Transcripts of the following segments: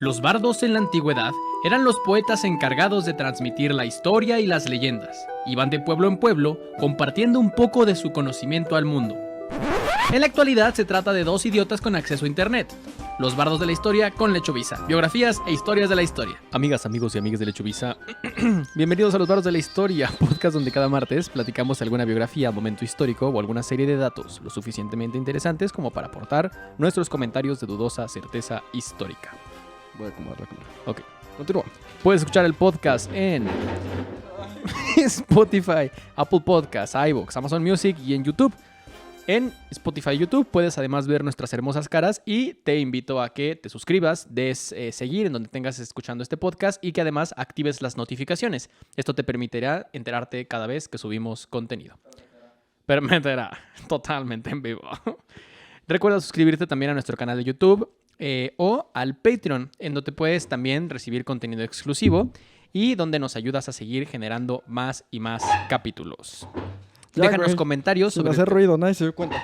Los bardos en la antigüedad eran los poetas encargados de transmitir la historia y las leyendas. Iban de pueblo en pueblo, compartiendo un poco de su conocimiento al mundo. En la actualidad se trata de dos idiotas con acceso a internet. Los bardos de la historia con Lechovisa. Biografías e historias de la historia. Amigas, amigos y amigas de Lechovisa, bienvenidos a Los Bardos de la Historia, podcast donde cada martes platicamos alguna biografía, momento histórico o alguna serie de datos lo suficientemente interesantes como para aportar nuestros comentarios de dudosa certeza histórica. Voy a acomodar la cámara. Ok, continúa. Puedes escuchar el podcast en Spotify, Apple Podcasts, iVoox, Amazon Music y en YouTube. En Spotify y YouTube puedes además ver nuestras hermosas caras y te invito a que te suscribas, des seguir en donde tengas escuchando este podcast y que además actives las notificaciones. Esto te permitirá enterarte cada vez que subimos contenido. Permitirá totalmente en vivo. Recuerda suscribirte también a nuestro canal de YouTube o al Patreon, en donde puedes también recibir contenido exclusivo y donde nos ayudas a seguir generando más y más capítulos. Ya, Déjanos güey. comentarios Sin sobre... hacer ruido, nadie se dio cuenta.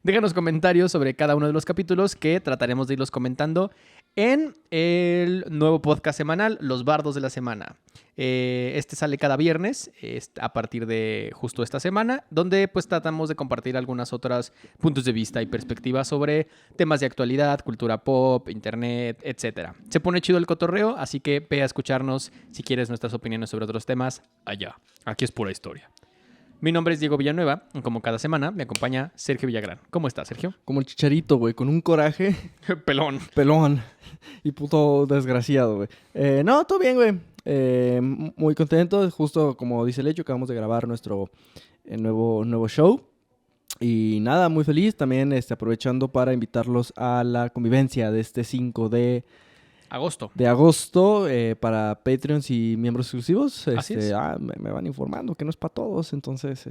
Déjanos comentarios sobre cada uno de los capítulos que trataremos de irlos comentando en el nuevo podcast semanal, Los Bardos de la Semana. Este sale cada viernes a partir de justo esta semana, donde pues tratamos de compartir algunas otras puntos de vista y perspectivas sobre temas de actualidad, cultura pop, internet, etc. Se pone chido el cotorreo, así que ve a escucharnos si quieres nuestras opiniones sobre otros temas allá. Aquí es pura historia. Mi nombre es Diego Villanueva y como cada semana me acompaña Sergio Villagrán. ¿Cómo estás, Sergio? Como el Chicharito, güey, con un coraje Pelón. pelón y puto desgraciado, güey. No, todo bien, güey. Muy contento. Justo como dice Lecho, acabamos de grabar nuestro nuevo show. Y nada, muy feliz. También aprovechando para invitarlos a la convivencia de este 5 de agosto para Patreons y miembros exclusivos. Así es. Me van informando que no es para todos, entonces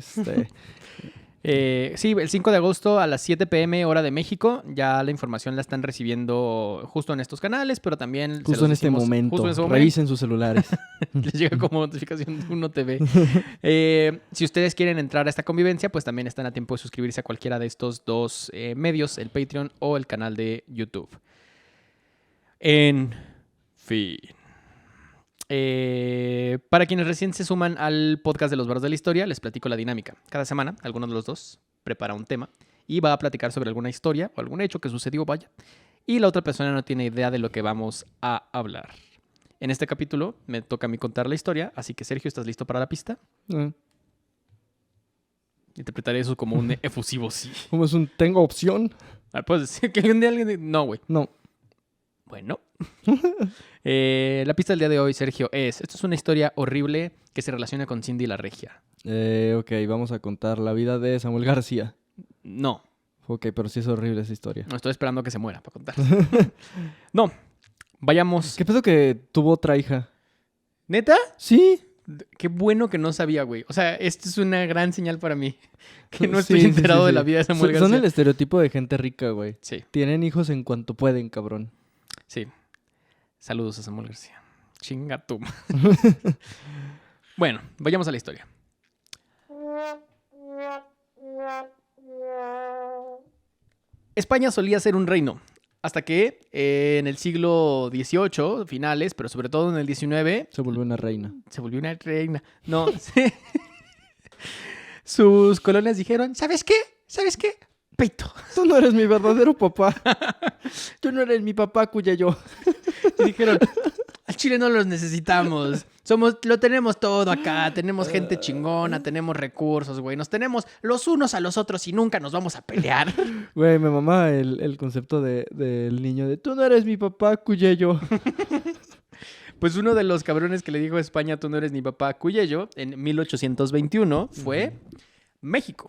Sí, el 5 de agosto a las 7 p.m. hora de México. Ya la información la están recibiendo justo en estos canales, pero también... Justo en este momento. Justo en ese momento. Revisen sus celulares. Les llega como notificación de Uno TV. Si ustedes quieren entrar a esta convivencia, pues también están a tiempo de suscribirse a cualquiera de estos dos medios, el Patreon o el canal de YouTube. En fin. Para quienes recién se suman al podcast de Los Bardos de la Historia, les platico la dinámica. Cada semana, alguno de los dos prepara un tema y va a platicar sobre alguna historia o algún hecho que sucedió, vaya. Y la otra persona no tiene idea de lo que vamos a hablar. En este capítulo me toca a mí contar la historia, así que Sergio, ¿estás listo para la pista? Interpretaré eso como un efusivo sí. Como es un tengo opción. ¿Puedes decir que alguien... No, güey. No. Bueno, la pista del día de hoy, Sergio, esto es una historia horrible que se relaciona con Cindy la Regia. Ok, vamos a contar la vida de Samuel García. No, Ok, pero sí es horrible esa historia. no estoy esperando a que se muera para contar. No, vayamos. ¿Qué pedo que tuvo otra hija? ¿Neta? Sí. Qué bueno que no sabía, güey. O sea, esto es una gran señal para mí. Que no Sí, estoy sí, enterado sí, de sí. la vida de Samuel Son García. el estereotipo de gente rica, güey. Sí, Tienen hijos en cuanto pueden, cabrón. sí. Saludos a Samuel García. Chinga tú. Bueno, vayamos a la historia. España solía ser un reino, hasta que en el siglo XVIII, finales, pero sobre todo en el XIX, Se volvió una reina. se volvió una reina. No, sí. Sus colonias dijeron, ¿sabes qué? ¿Sabes qué? Peito. Tú no eres mi verdadero papá. Tú no eres mi papá, cuya yo. Y dijeron, al Chile no los necesitamos. Lo tenemos todo acá, tenemos gente chingona, tenemos recursos, güey. Nos tenemos los unos a los otros y nunca nos vamos a pelear. Güey, me mama el concepto del niño de tú no eres mi papá, cuya yo. Pues uno de los cabrones que le dijo a España, tú no eres mi papá, Cuyello, en 1821 fue México.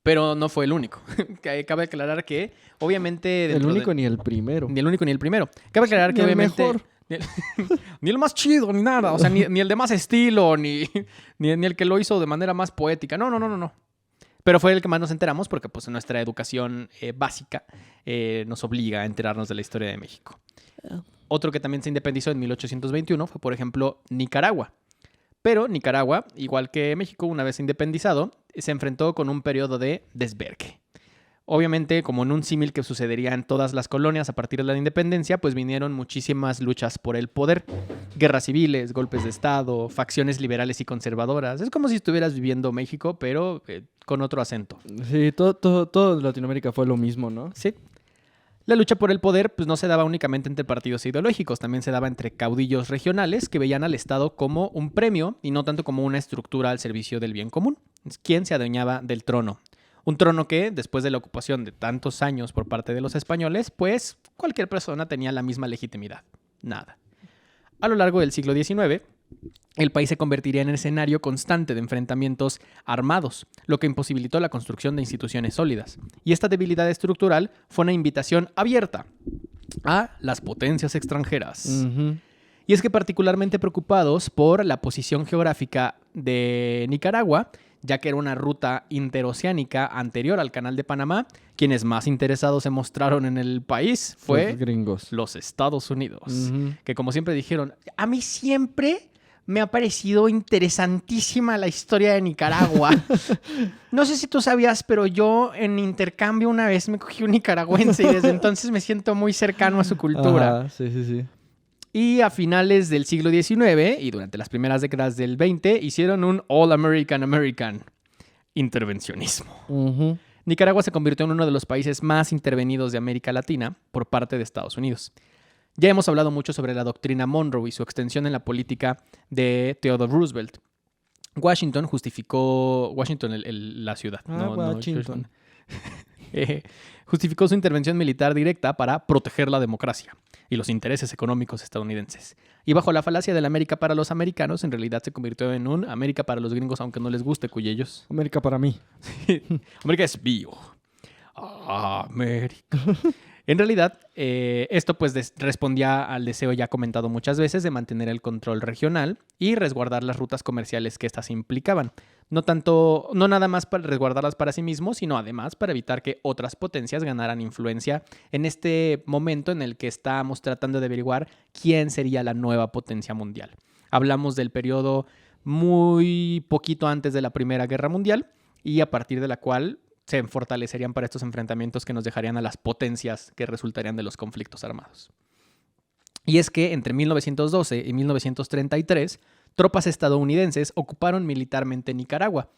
Pero no fue el único. Cabe aclarar que, obviamente... El único ni el primero. Ni el único ni el primero. Cabe aclarar que, Ni el obviamente... mejor. Ni el más chido, ni nada. O sea, ni el de más estilo, ni el que lo hizo de manera más poética. No. Pero fue el que más nos enteramos porque pues nuestra educación básica nos obliga a enterarnos de la historia de México. Otro que también se independizó en 1821 fue, por ejemplo, Nicaragua. Pero Nicaragua, igual que México, una vez independizado, se enfrentó con un periodo de desvergue. Obviamente, como en un símil que sucedería en todas las colonias a partir de la independencia, pues vinieron muchísimas luchas por el poder. Guerras civiles, golpes de estado, facciones liberales y conservadoras. Es como si estuvieras viviendo México, pero con otro acento. Sí, todo Latinoamérica fue lo mismo, ¿no? Sí. La lucha por el poder pues, no se daba únicamente entre partidos ideológicos, también se daba entre caudillos regionales que veían al Estado como un premio y no tanto como una estructura al servicio del bien común. Es quien se adueñaba del trono. Un trono que, después de la ocupación de tantos años por parte de los españoles, pues cualquier persona tenía la misma legitimidad. Nada. A lo largo del siglo XIX, el país se convertiría en escenario constante de enfrentamientos armados, lo que imposibilitó la construcción de instituciones sólidas. Y esta debilidad estructural fue una invitación abierta a las potencias extranjeras. Ujú. Y es que particularmente preocupados por la posición geográfica de Nicaragua, ya que era una ruta interoceánica anterior al Canal de Panamá, quienes más interesados se mostraron en el país fue Los gringos. los Estados Unidos, Ujú. que como siempre dijeron, a mí siempre me ha parecido interesantísima la historia de Nicaragua. No sé si tú sabías, pero yo en intercambio una vez me cogí un nicaragüense y desde entonces me siento muy cercano a su cultura. Ajá, sí, sí, sí. Y a finales del siglo XIX y durante las primeras décadas del XX hicieron un All-American intervencionismo. Ujú. Nicaragua se convirtió en uno de los países más intervenidos de América Latina por parte de Estados Unidos. Ya hemos hablado mucho sobre la doctrina Monroe y su extensión en la política de Theodore Roosevelt. Washington, la ciudad. Washington. Justificó su intervención militar directa para proteger la democracia y los intereses económicos estadounidenses. Y bajo la falacia de la América para los americanos, en realidad se convirtió en un América para los gringos, aunque no les guste, cuyellos. América para mí. América es bio. América. En realidad, esto pues respondía al deseo ya comentado muchas veces de mantener el control regional y resguardar las rutas comerciales que éstas implicaban. No nada más para resguardarlas para sí mismos, sino además para evitar que otras potencias ganaran influencia en este momento en el que estábamos tratando de averiguar quién sería la nueva potencia mundial. Hablamos del periodo muy poquito antes de la Primera Guerra Mundial y a partir de la cual se fortalecerían para estos enfrentamientos que nos dejarían a las potencias que resultarían de los conflictos armados. Y es que entre 1912 y 1933, tropas estadounidenses ocuparon militarmente Nicaragua.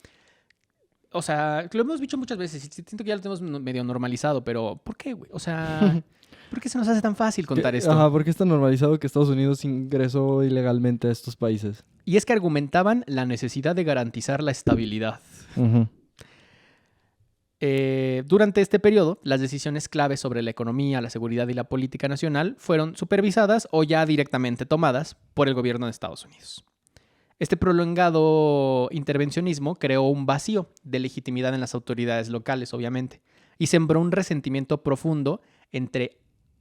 O sea, lo hemos dicho muchas veces y siento que ya lo tenemos medio normalizado, pero ¿por qué, güey? O sea, ¿por qué se nos hace tan fácil contar esto? Ajá, porque está normalizado que Estados Unidos ingresó ilegalmente a estos países. Y es que argumentaban la necesidad de garantizar la estabilidad. Ujú. Durante este periodo, las decisiones claves sobre la economía, la seguridad y la política nacional fueron supervisadas o ya directamente tomadas por el gobierno de Estados Unidos. Este prolongado intervencionismo creó un vacío de legitimidad en las autoridades locales, obviamente, y sembró un resentimiento profundo entre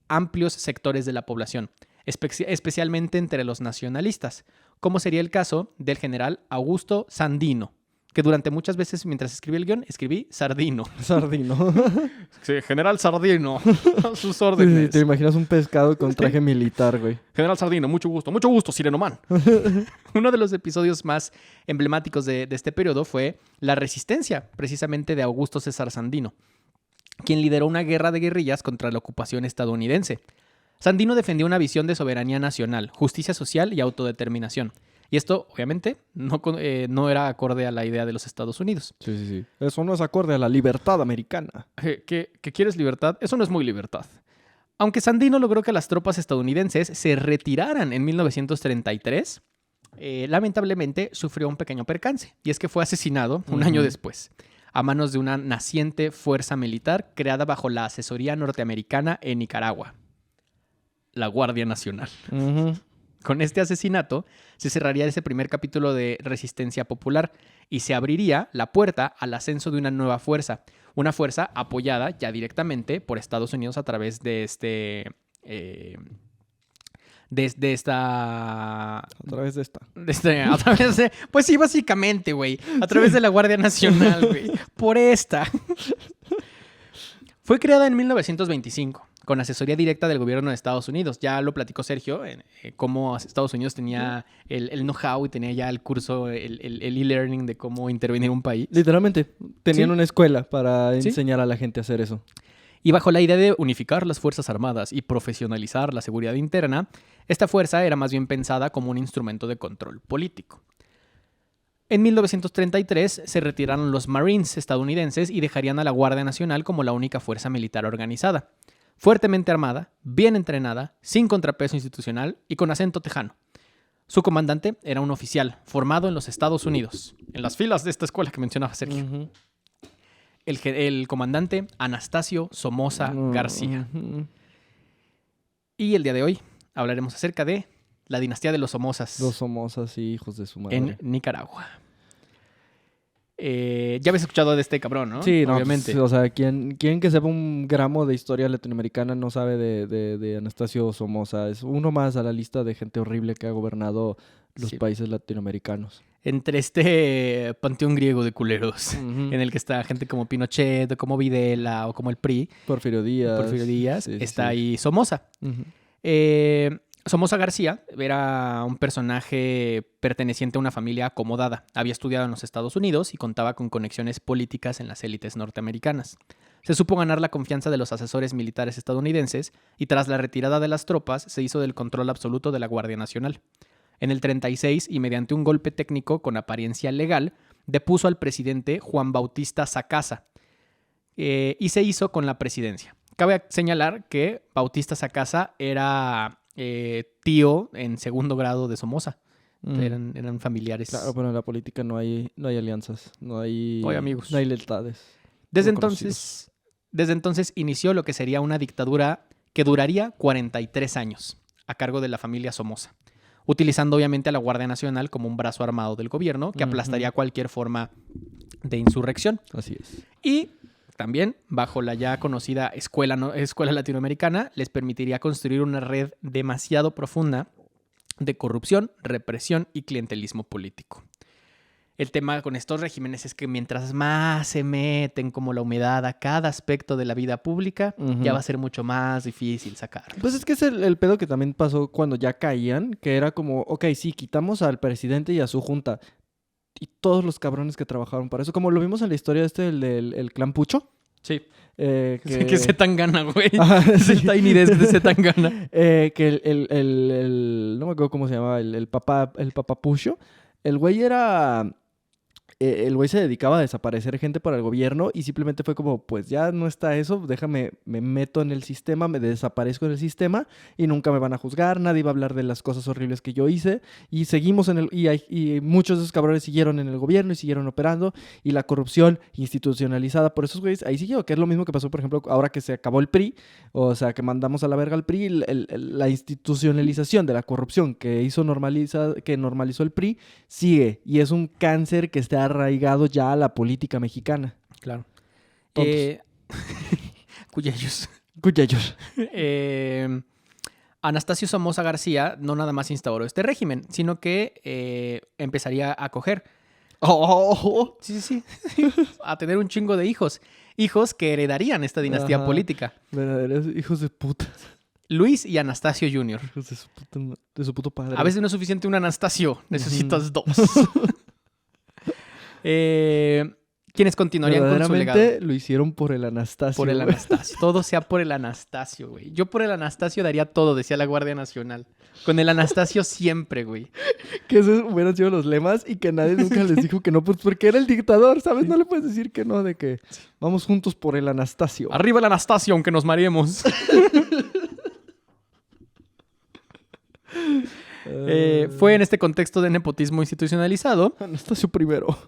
amplios sectores de la población, especialmente entre los nacionalistas, como sería el caso del general Augusto Sandino, que durante muchas veces mientras escribí el guión, escribí Sardino. Sardino. Sí, general Sardino, a sus Sí, órdenes. te imaginas un pescado con traje militar, güey. General Sardino, mucho gusto, Sirenoman. Uno de los episodios más emblemáticos de este periodo fue la resistencia, precisamente de Augusto César Sandino, quien lideró una guerra de guerrillas contra la ocupación estadounidense. Sandino defendió una visión de soberanía nacional, justicia social y autodeterminación. Y esto, obviamente, no era acorde a la idea de los Estados Unidos. Sí, sí, sí. Eso no es acorde a la libertad americana. ¿Que quieres libertad? Eso no es muy libertad. Aunque Sandino logró que las tropas estadounidenses se retiraran en 1933, lamentablemente sufrió un pequeño percance. Y es que fue asesinado un año después, a manos de una naciente fuerza militar creada bajo la asesoría norteamericana en Nicaragua, la Guardia Nacional. Ujú. Con este asesinato se cerraría ese primer capítulo de resistencia popular y se abriría la puerta al ascenso de una nueva fuerza, una fuerza apoyada ya directamente por Estados Unidos a través de pues sí, básicamente, güey, a través de la Guardia Nacional, güey, por esta. Fue creada en 1925 con asesoría directa del gobierno de Estados Unidos. Ya lo platicó Sergio, cómo Estados Unidos tenía el know-how y tenía ya el curso, el e-learning de cómo intervenir un país. Literalmente, tenían Sí. una escuela para Sí. enseñar a la gente a hacer eso. Y bajo la idea de unificar las Fuerzas Armadas y profesionalizar la seguridad interna, esta fuerza era más bien pensada como un instrumento de control político. En 1933 se retiraron los Marines estadounidenses y dejarían a la Guardia Nacional como la única fuerza militar organizada, fuertemente armada, bien entrenada, sin contrapeso institucional y con acento tejano. Su comandante era un oficial formado en los Estados Unidos, en las filas de esta escuela que mencionaba Sergio. Ujú. El comandante Anastasio Somoza García. Ujú. Y el día de hoy hablaremos acerca de la dinastía de los Somozas Los Somozas y hijos de su madre. en Nicaragua. Ya habéis escuchado de este cabrón, ¿no? Sí, no, obviamente. pues, o sea, ¿quién que sepa un gramo de historia latinoamericana no sabe de Anastasio Somoza? Es uno más a la lista de gente horrible que ha gobernado los Sí. países latinoamericanos. Entre este panteón griego de culeros, Ujú. en el que está gente como Pinochet, o como Videla, o como el PRI, Porfirio Díaz. Porfirio Díaz, Sí, sí, está sí. ahí Somoza. Ujú. Somoza García era un personaje perteneciente a una familia acomodada. Había estudiado en los Estados Unidos y contaba con conexiones políticas en las élites norteamericanas. Se supo ganar la confianza de los asesores militares estadounidenses y tras la retirada de las tropas se hizo del control absoluto de la Guardia Nacional. En el 36, y mediante un golpe técnico con apariencia legal, depuso al presidente Juan Bautista Sacasa y se hizo con la presidencia. Cabe señalar que Bautista Sacasa era tío en segundo grado de Somoza. Mm. Eran familiares. Claro, pero en la política no hay alianzas, no hay amigos. no hay lealtades. Desde reconocidos. entonces inició lo que sería una dictadura que duraría 43 años a cargo de la familia Somoza, utilizando obviamente a la Guardia Nacional como un brazo armado del gobierno que aplastaría cualquier forma de insurrección. Así es. Y también, bajo la ya conocida escuela latinoamericana, les permitiría construir una red demasiado profunda de corrupción, represión y clientelismo político. El tema con estos regímenes es que mientras más se meten como la humedad a cada aspecto de la vida pública, Ujú. ya va a ser mucho más difícil sacarlo. Pues es que es el pedo que también pasó cuando ya caían, que era como, ok, sí, quitamos al presidente y a su junta y todos los cabrones que trabajaron para eso, como lo vimos en la historia el clan Pucho. Sí. Que Que Zetangana, güey. Ajá, Es sí. el Tiny Desk de Zetangana. Que no me acuerdo cómo se llamaba, el papá Pucho. El güey era... el güey se dedicaba a desaparecer gente para el gobierno y simplemente fue como, pues ya no está eso, me meto en el sistema, me desaparezco en el sistema y nunca me van a juzgar, nadie va a hablar de las cosas horribles que yo hice y seguimos y muchos de esos cabrones siguieron en el gobierno y siguieron operando y la corrupción institucionalizada por esos güeyes ahí siguió, que es lo mismo que pasó, por ejemplo, ahora que se acabó el PRI, o sea, que mandamos a la verga al PRI, la institucionalización de la corrupción que normalizó el PRI sigue y es un cáncer que está arraigado ya a la política mexicana. Claro. Tontos. Cuyellos. Cuyellos. Anastasio Somoza García no nada más instauró este régimen, sino que empezaría a acoger. Sí. A tener un chingo de hijos. Hijos que heredarían esta dinastía Ajá. política. Verdaderos hijos de puta. Luis y Anastasio Jr. Hijos de su puto padre. A veces no es suficiente un Anastasio, necesitas dos. ¿Quiénes continuarían con su legado? Verdaderamente lo hicieron por el Anastasio. Por el güey. Anastasio. Todo sea por el Anastasio, güey. Yo por el Anastasio daría todo, decía la Guardia Nacional. Con el Anastasio siempre, güey. Que esos hubieran sido los lemas y que nadie nunca les dijo que no, pues porque era el dictador, ¿sabes? No le puedes decir que no, de que vamos juntos por el Anastasio. Arriba el Anastasio, aunque nos mareemos. Fue en este contexto de nepotismo institucionalizado Anastasio primero.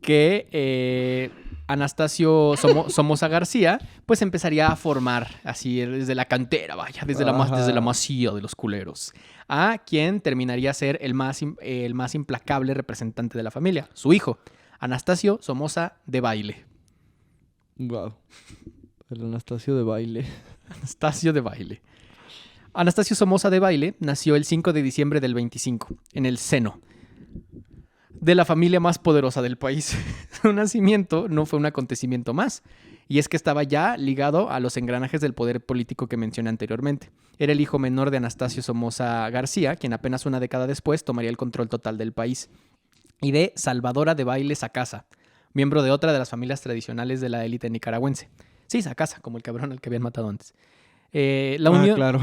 que Anastasio Somoza García pues empezaría a formar así desde la cantera, vaya, desde la masía de los culeros, a quien terminaría a ser el más implacable representante de la familia, su hijo, Anastasio Somoza de Baile. Wow. El Anastasio de baile. Anastasio de Baile. Anastasio Somoza de Baile nació el 5 de diciembre del 25, en el seno de la familia más poderosa del país. Su nacimiento no fue un acontecimiento más, y es que estaba ya ligado a los engranajes del poder político que mencioné anteriormente. Era el hijo menor de Anastasio Somoza García, quien apenas una década después tomaría el control total del país, y de Salvadora de Baile Sacasa, miembro de otra de las familias tradicionales de la élite nicaragüense. Sí, Sacasa, como el cabrón al que habían matado antes. Claro.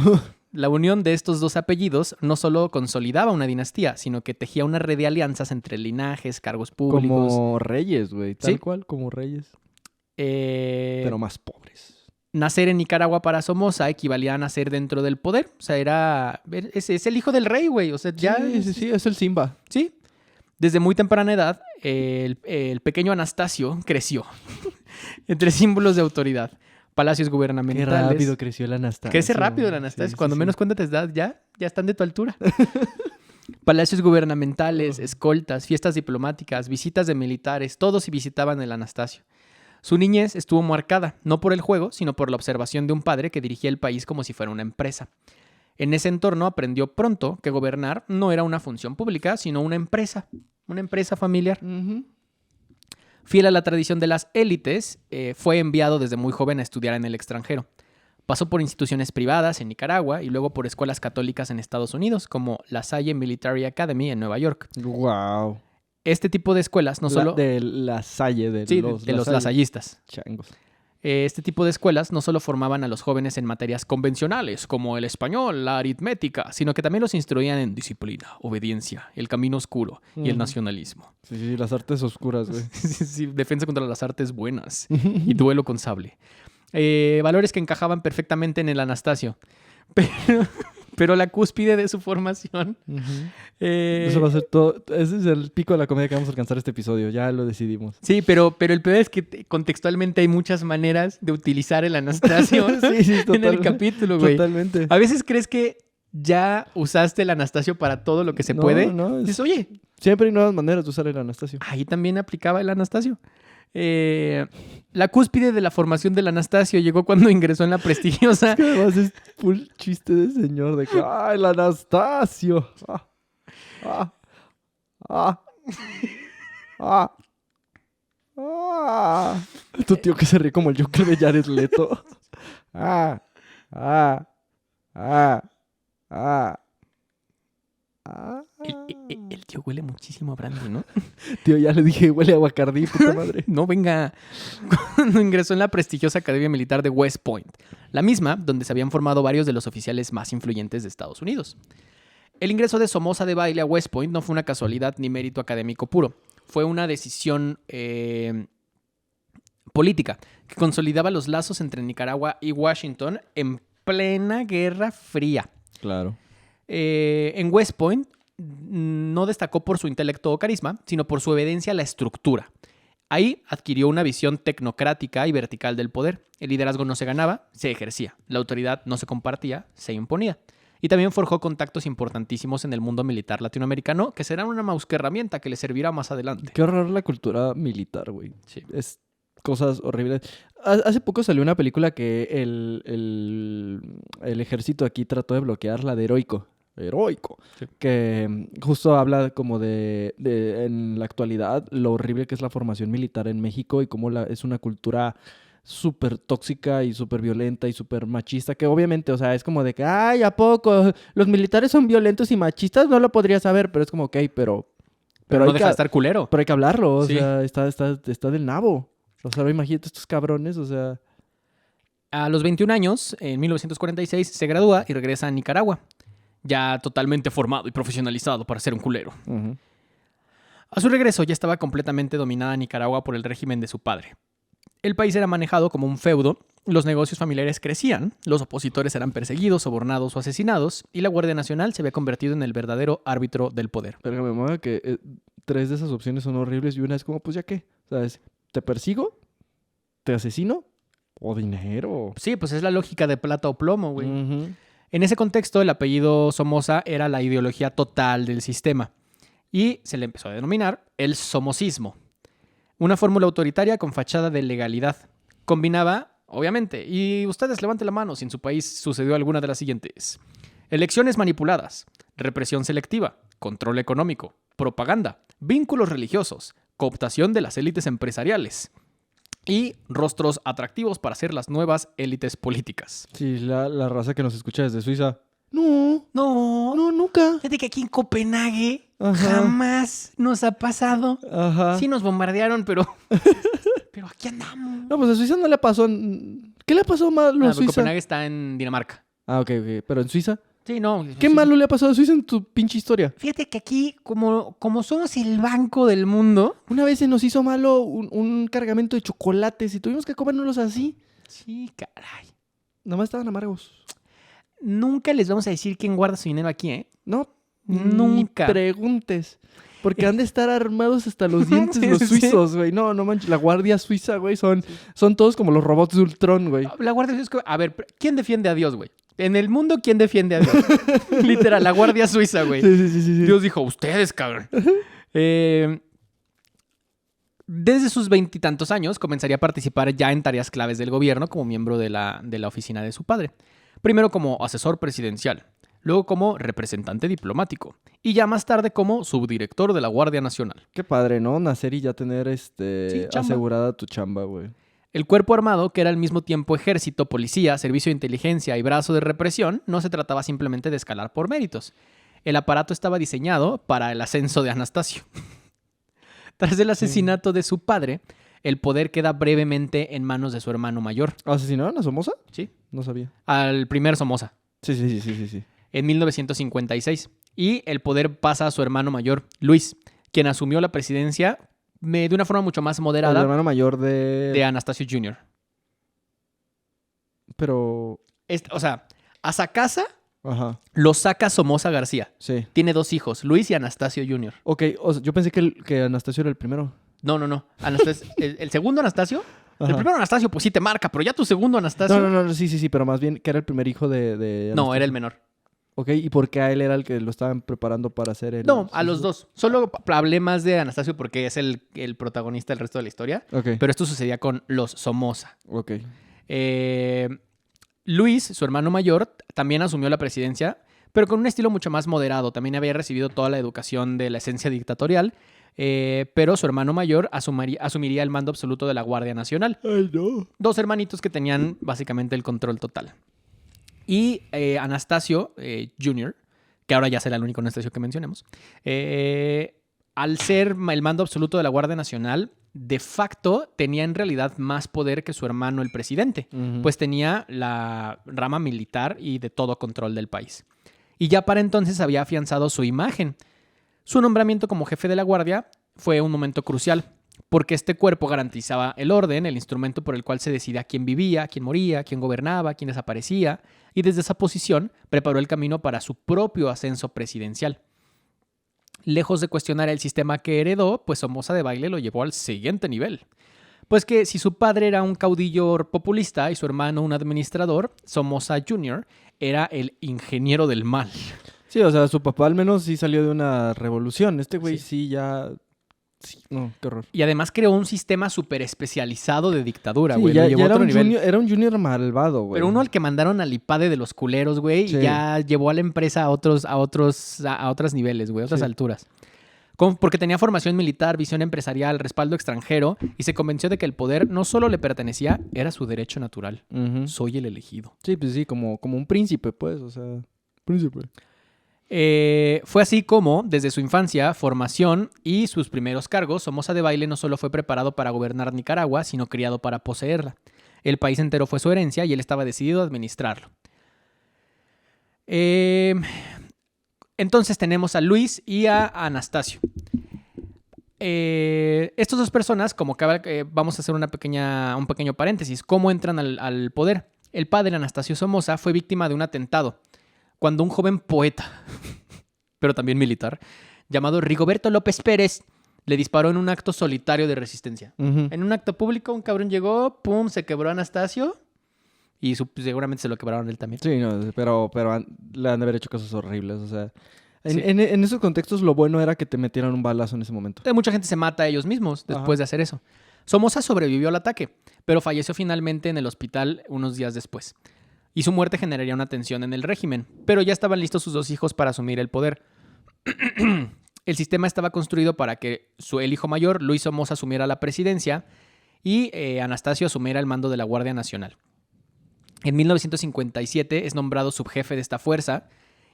La unión de estos dos apellidos no solo consolidaba una dinastía, sino que tejía una red de alianzas entre linajes, cargos públicos. Como reyes, güey. Tal Sí. cual, como reyes. Eh, Pero más pobres. Nacer en Nicaragua para Somoza equivalía a nacer dentro del poder. O sea, es el hijo del rey, güey. O sea, ya... Sí, es el Simba. Sí. Desde muy temprana edad, el pequeño Anastasio creció entre símbolos de autoridad. Palacios Qué gubernamentales. rápido creció el Anastasio. Crece rápido el Anastasio. Sí, Cuando sí, menos sí. cuenta te das, ya están de tu altura. Palacios gubernamentales, escoltas, fiestas diplomáticas, visitas de militares, todos visitaban el Anastasio. Su niñez estuvo marcada, no por el juego, sino por la observación de un padre que dirigía el país como si fuera una empresa. En ese entorno aprendió pronto que gobernar no era una función pública, sino una empresa familiar. Ujú. Fiel a la tradición de las élites, fue enviado desde muy joven a estudiar en el extranjero. Pasó por instituciones privadas en Nicaragua y luego por escuelas católicas en Estados Unidos, como la Salle Military Academy en Nueva York. Wow. Este tipo de escuelas no solo... De la Salle, de Sí, los de los Lasalle. lasallistas. Changos. Este tipo de escuelas no solo formaban a los jóvenes en materias convencionales como el español, la aritmética, sino que también los instruían en disciplina, obediencia, el camino oscuro y el Ujú. nacionalismo. Sí, las artes oscuras, güey. Sí, defensa contra las artes buenas y duelo con sable. Valores que encajaban perfectamente en el Anastasio. Pero la cúspide de su formación... Ujú. eh, Eso va a ser todo. Ese es el pico de la comedia que vamos a alcanzar este episodio. Ya lo decidimos. Sí, pero el peor es que contextualmente hay muchas maneras de utilizar el Anastasio Sí, en el total- capítulo, güey. Totalmente. A veces crees que ya usaste el Anastasio para todo lo que se puede. No, Dices, oye, siempre hay nuevas maneras de usar el Anastasio. ahí también aplicaba el Anastasio. La cúspide de la formación del Anastasio llegó cuando ingresó en la prestigiosa... Que además es full chiste de señor de que ¡ah, el Anastasio! ¡Ah! ¡Ah! ¡Ah! ¡Ah! ¡Ah! Tu tío que se ríe como el Joker de Jared Leto. ¡Ah! ¡Ah! ¡Ah! ¡Ah! ¡Ah! El tío huele muchísimo a brandy, ¿no? Tío, ya le dije, huele a Bacardí, puta madre. No, venga. Cuando ingresó en la prestigiosa Academia Militar de West Point, la misma donde se habían formado varios de los oficiales más influyentes de Estados Unidos. El ingreso de Somoza de Baile a West Point no fue una casualidad ni mérito académico puro. Fue una decisión política que consolidaba los lazos entre Nicaragua y Washington en plena Guerra Fría. Claro. En West Point no destacó por su intelecto o carisma, sino por su obediencia a la estructura. Ahí adquirió una visión tecnocrática y vertical del poder. El liderazgo no se ganaba, se ejercía. La autoridad no se compartía, se imponía. Y también forjó contactos importantísimos en el mundo militar latinoamericano, que serán una herramienta que le servirá más adelante. Qué horror la cultura militar, güey. Sí. Es cosas horribles. Hace poco salió una película que el ejército aquí trató de bloquear, la de Heroico. Heroico. Sí. Que justo habla como de en la actualidad lo horrible que es la formación militar en México y cómo es una cultura súper tóxica y súper violenta y súper machista, que obviamente, o sea, es como de que, ay, ¿a poco? Los militares son violentos y machistas, no lo podría saber, pero es como, ok, pero Pero no hay deja que, de estar culero. pero hay que hablarlo, o Sí. sea, está del nabo. O sea, imagínate estos cabrones, o sea... A los 21 años, en 1946, se gradúa y regresa a Nicaragua, ya totalmente formado y profesionalizado para ser un culero. ujú. A su regreso ya estaba completamente dominada Nicaragua por el régimen de su padre. El país era manejado como un feudo, los negocios familiares crecían, los opositores eran perseguidos, sobornados o asesinados, y la Guardia Nacional se había convertido en el verdadero árbitro del poder. Pero me mueve que 3 de esas opciones son horribles y una es como, pues ya qué, ¿sabes? ¿Te persigo? ¿Te asesino? ¿O dinero? Sí, pues es la lógica de plata o plomo, güey. Ujú. En ese contexto, el apellido Somoza era la ideología total del sistema y se le empezó a denominar el somocismo. Una fórmula autoritaria con fachada de legalidad. Combinaba, obviamente, y ustedes levanten la mano si en su país sucedió alguna de las siguientes: elecciones manipuladas, represión selectiva, control económico, propaganda, vínculos religiosos, cooptación de las élites empresariales y rostros atractivos para ser las nuevas élites políticas. Sí, la raza que nos escucha desde Suiza. No, No, nunca. fíjate que aquí en Copenhague Ajá. jamás nos ha pasado. Ajá. Sí nos bombardearon, pero aquí andamos. No, pues a Suiza no le pasó. ¿Qué le pasó malo a Suiza? Copenhague está en Dinamarca. Ah, ok. Pero en Suiza. Sí, no. ¿Qué malo le ha pasado a Suiza en tu pinche historia? Fíjate que aquí, como somos el banco del mundo. Una vez se nos hizo malo un cargamento de chocolates y tuvimos que comérnoslos así. Sí, caray. Nomás estaban amargos. Nunca les vamos a decir quién guarda su dinero aquí, ¿eh? No, Nunca. Ni preguntes. Porque han de estar armados hasta los dientes Sí, los sí. suizos, güey. No manches. La guardia suiza, güey, son todos como los robots de Ultron, güey. La Guardia Suiza. A ver, ¿quién defiende a Dios, güey? En el mundo, ¿quién defiende a Dios? Literal, la Guardia Suiza, güey. Sí. Dios dijo, ustedes, cabrón. Desde sus 20 y tantos años comenzaría a participar ya en tareas claves del gobierno como miembro de la oficina de su padre. Primero como asesor presidencial, luego como representante diplomático y ya más tarde como subdirector de la Guardia Nacional. Qué padre, ¿no? Nacer y ya tener chamba. asegurada tu chamba, güey. El cuerpo armado, que era al mismo tiempo ejército, policía, servicio de inteligencia y brazo de represión, no se trataba simplemente de escalar por méritos. El aparato estaba diseñado para el ascenso de Anastasio. Tras el asesinato de su padre, el poder queda brevemente en manos de su hermano mayor. ¿Asesinaron a Somoza? Sí. No sabía. Al primer Somoza, Sí. en 1956. Y el poder pasa a su hermano mayor, Luis, quien asumió la presidencia de una forma mucho más El moderada hermano mayor de Anastasio Jr. Pero... O sea, a Sacasa Ajá, lo saca Somoza García. sí. Tiene 2 hijos, Luis y Anastasio Jr. Ok, o sea, yo pensé que Anastasio era el primero. No. El segundo Anastasio. Ajá. El primero Anastasio, pues sí te marca, pero ya tu segundo Anastasio. No, sí, pero más bien que era el primer hijo de No, Anastasio. era el menor. Ok, ¿y por qué a él era el que lo estaban preparando para hacer el... No, a los dos. Solo hablé más de Anastasio porque es el protagonista del resto de la historia. Ok, Pero esto sucedía con los Somoza. ok. Luis, su hermano mayor, también asumió la presidencia, pero con un estilo mucho más moderado. También había recibido toda la educación de la esencia dictatorial, pero su hermano mayor asumiría el mando absoluto de la Guardia Nacional. Ay, no. 2 hermanitos que tenían básicamente el control total. Y Anastasio Jr., que ahora ya será el único Anastasio que mencionemos, al ser el mando absoluto de la Guardia Nacional, de facto tenía en realidad más poder que su hermano el presidente, pues tenía la rama militar y de todo control del país. Y ya para entonces había afianzado su imagen. Su nombramiento como jefe de la Guardia fue un momento crucial, porque este cuerpo garantizaba el orden, el instrumento por el cual se decidía quién vivía, quién moría, quién gobernaba, quién desaparecía, y desde esa posición preparó el camino para su propio ascenso presidencial. Lejos de cuestionar el sistema que heredó, pues Somoza Debayle lo llevó al siguiente nivel. Pues que si su padre era un caudillo populista y su hermano un administrador, Somoza Jr. era el ingeniero del mal. Sí, o sea, su papá al menos sí salió de una revolución. Este güey sí ya... Sí, no, qué horror. Y además creó un sistema súper especializado de dictadura, Sí, güey. ya, Lo llevó ya a era, otro un nivel. junior, era un junior malvado, güey. Pero uno al que mandaron al IPADE de los culeros, güey, Sí. y ya llevó a la empresa a otros niveles, güey, a otras Sí. alturas. Porque tenía formación militar, visión empresarial, respaldo extranjero, y se convenció de que el poder no solo le pertenecía, era su derecho natural. Ujú. Soy el elegido. Sí, pues sí, como un príncipe, pues, o sea... Príncipe. Fue así como, desde su infancia, formación y sus primeros cargos, Somoza Debayle no solo fue preparado para gobernar Nicaragua, sino criado para poseerla. El país entero fue su herencia y él estaba decidido a administrarlo. Entonces tenemos a Luis y a Anastasio. Estas 2 personas, vamos a hacer un pequeño paréntesis, ¿cómo entran al poder? El padre, Anastasio Somoza, fue víctima de un atentado cuando un joven poeta, pero también militar, llamado Rigoberto López Pérez, le disparó en un acto solitario de resistencia. Ujú. En un acto público, un cabrón llegó, pum, se quebró a Anastasio y seguramente se lo quebraron a él también. Sí, no, pero le han de haber hecho cosas horribles, o sea... Sí. En esos contextos lo bueno era que te metieran un balazo en ese momento. Mucha gente se mata a ellos mismos después de hacer eso. Somoza sobrevivió al ataque, pero falleció finalmente en el hospital unos días después. Y su muerte generaría una tensión en el régimen, pero ya estaban listos sus 2 hijos para asumir el poder. El sistema estaba construido para que el hijo mayor, Luis Somoza, asumiera la presidencia y Anastasio asumiera el mando de la Guardia Nacional. En 1957 es nombrado subjefe de esta fuerza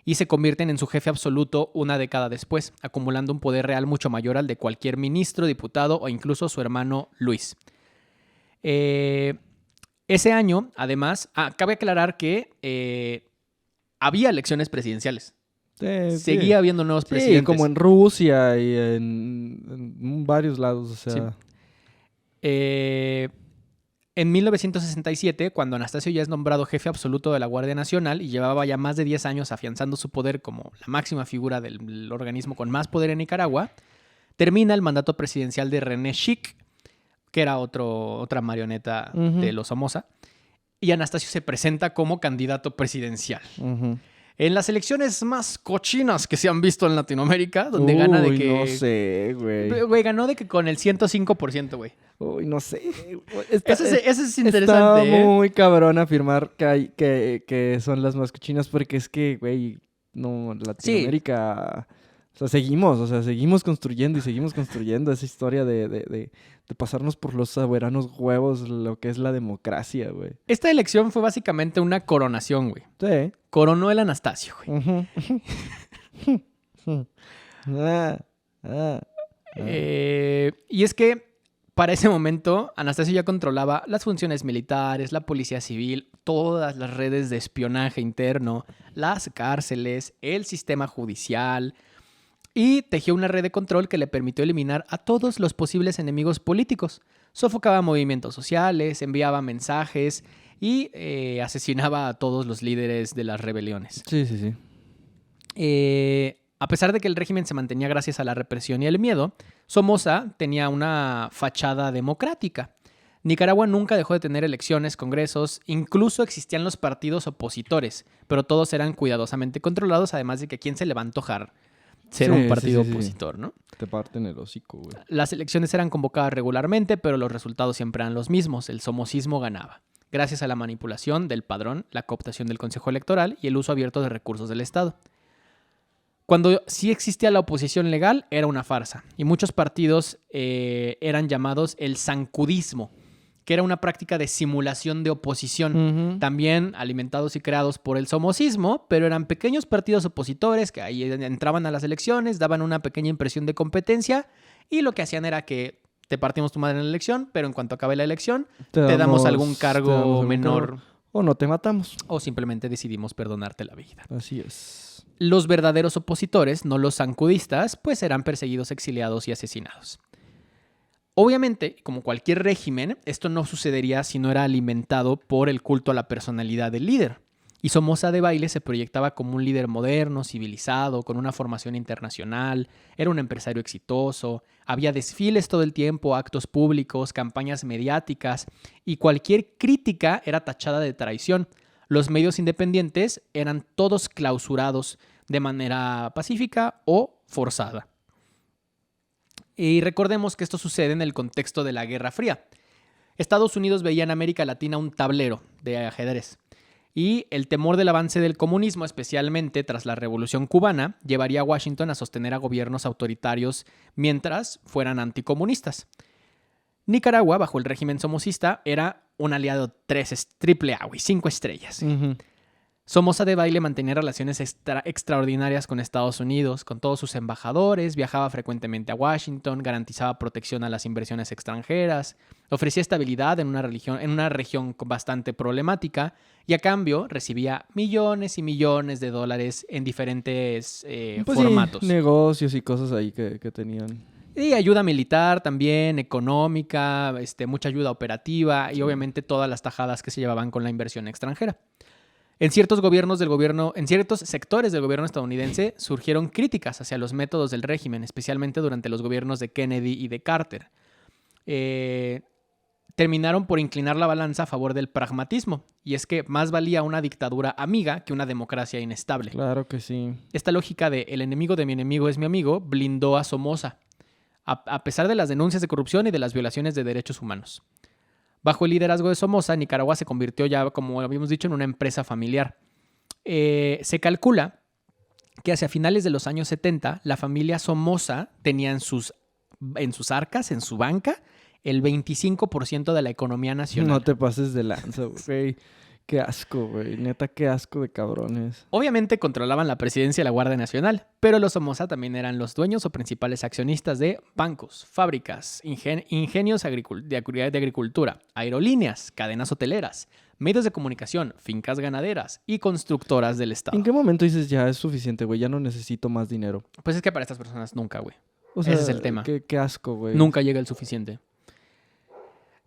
y se convierten en su jefe absoluto una década después, acumulando un poder real mucho mayor al de cualquier ministro, diputado o incluso su hermano Luis. Ese año, además, cabe aclarar que había elecciones presidenciales. Seguía habiendo nuevos presidentes. Sí, como en Rusia y en varios lados, o sea... Sí. En 1967, cuando Anastasio ya es nombrado jefe absoluto de la Guardia Nacional y llevaba ya más de 10 años afianzando su poder como la máxima figura del organismo con más poder en Nicaragua, termina el mandato presidencial de René Schick, que era otra marioneta de los Somoza, y Anastasio se presenta como candidato presidencial. En las elecciones más cochinas que se han visto en Latinoamérica, donde gana de que... no sé, güey. Güey, ganó de que con el 105%, güey. Uy, no sé. Eso es interesante, Está muy cabrón afirmar que son las más cochinas porque es que, güey, no, Latinoamérica... Sí. O sea, seguimos construyendo esa historia de pasarnos por los soberanos huevos lo que es la democracia, güey. Esta elección fue básicamente una coronación, güey. Sí. Coronó el Anastasio, güey. Y es que para ese momento Anastasio ya controlaba las funciones militares, la policía civil, todas las redes de espionaje interno, las cárceles, el sistema judicial... Y tejió una red de control que le permitió eliminar a todos los posibles enemigos políticos. Sofocaba movimientos sociales, enviaba mensajes y asesinaba a todos los líderes de las rebeliones. Sí. A pesar de que el régimen se mantenía gracias a la represión y el miedo, Somoza tenía una fachada democrática. Nicaragua nunca dejó de tener elecciones, congresos, incluso existían los partidos opositores, pero todos eran cuidadosamente controlados, además de que a quién se le va a antojar ser un partido opositor, ¿no? Te parten el hocico, güey. Las elecciones eran convocadas regularmente, pero los resultados siempre eran los mismos. El somocismo ganaba, gracias a la manipulación del padrón, la cooptación del Consejo Electoral y el uso abierto de recursos del Estado. Cuando sí existía la oposición legal, era una farsa. Y muchos partidos eran llamados el zancudismo, que era una práctica de simulación de oposición, también alimentados y creados por el somocismo, pero eran pequeños partidos opositores que ahí entraban a las elecciones, daban una pequeña impresión de competencia y lo que hacían era que te partimos tu madre en la elección, pero en cuanto acabe la elección, te damos algún cargo menor. O no te matamos. O simplemente decidimos perdonarte la vida. Así es. Los verdaderos opositores, no los zancudistas, pues eran perseguidos, exiliados y asesinados. Obviamente, como cualquier régimen, esto no sucedería si no era alimentado por el culto a la personalidad del líder. Y Somoza Debayle se proyectaba como un líder moderno, civilizado, con una formación internacional, era un empresario exitoso, había desfiles todo el tiempo, actos públicos, campañas mediáticas, y cualquier crítica era tachada de traición. Los medios independientes eran todos clausurados de manera pacífica o forzada. Y recordemos que esto sucede en el contexto de la Guerra Fría. Estados Unidos veía en América Latina un tablero de ajedrez. Y el temor del avance del comunismo, especialmente tras la Revolución Cubana, llevaría a Washington a sostener a gobiernos autoritarios mientras fueran anticomunistas. Nicaragua, bajo el régimen somocista, era un aliado triple A, 5 estrellas. Somoza Debayle mantenía relaciones extraordinarias con Estados Unidos, con todos sus embajadores, viajaba frecuentemente a Washington, garantizaba protección a las inversiones extranjeras, ofrecía estabilidad en una región bastante problemática y a cambio recibía millones y millones de dólares en diferentes formatos. Sí, negocios y cosas ahí que tenían. Y ayuda militar también, económica, mucha ayuda operativa y obviamente todas las tajadas que se llevaban con la inversión extranjera. En ciertos sectores del gobierno estadounidense surgieron críticas hacia los métodos del régimen, especialmente durante los gobiernos de Kennedy y de Carter. Terminaron por inclinar la balanza a favor del pragmatismo, y es que más valía una dictadura amiga que una democracia inestable. Claro que sí. Esta lógica de el enemigo de mi enemigo es mi amigo blindó a Somoza, a pesar de las denuncias de corrupción y de las violaciones de derechos humanos. Bajo el liderazgo de Somoza, Nicaragua se convirtió ya, como habíamos dicho, en una empresa familiar. Se calcula que hacia finales de los años 70, la familia Somoza tenía en sus arcas, en su banca, el 25% de la economía nacional. No te pases de lanza, güey. Qué asco, güey. Neta, qué asco de cabrones. Obviamente controlaban la presidencia y la Guardia Nacional, pero los Somoza también eran los dueños o principales accionistas de bancos, fábricas, ingenios de agricultura, aerolíneas, cadenas hoteleras, medios de comunicación, fincas ganaderas y constructoras del Estado. ¿En qué momento dices ya es suficiente, güey? Ya no necesito más dinero. Pues es que para estas personas nunca, güey. O sea, ese es el tema. Qué asco, güey. Nunca llega el suficiente.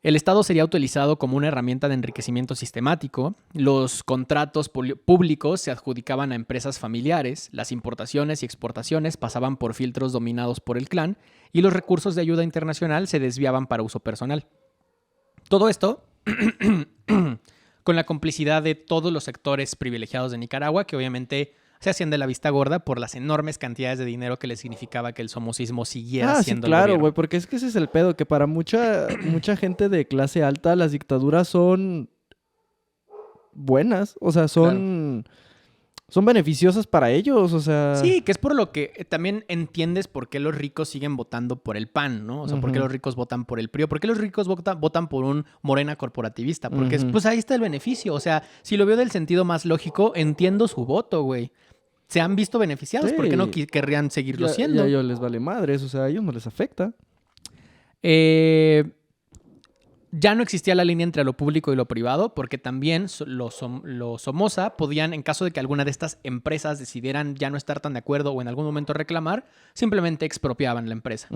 El Estado sería utilizado como una herramienta de enriquecimiento sistemático. Los contratos públicos se adjudicaban a empresas familiares, las importaciones y exportaciones pasaban por filtros dominados por el clan y los recursos de ayuda internacional se desviaban para uso personal. Todo esto con la complicidad de todos los sectores privilegiados de Nicaragua, que obviamente se hacían de la vista gorda por las enormes cantidades de dinero que les significaba que el somocismo siguiera siendo sí, claro, el gobierno. güey, porque es que ese es el pedo, que para mucha gente de clase alta las dictaduras son buenas, o sea, son beneficiosas para ellos, o sea... Sí, que es por lo que también entiendes por qué los ricos siguen votando por el PAN, ¿no? O sea, por qué los ricos votan por el PRI, por qué los ricos votan por un Morena corporativista, porque pues ahí está el beneficio, o sea, si lo veo del sentido más lógico, entiendo su voto, güey. Se han visto beneficiados, Sí. ¿por qué no querrían seguirlo siendo? Y a ellos les vale madres, o sea, a ellos no les afecta. Ya no existía la línea entre lo público y lo privado, porque también los Somoza podían, en caso de que alguna de estas empresas decidieran ya no estar tan de acuerdo o en algún momento reclamar, simplemente expropiaban la empresa.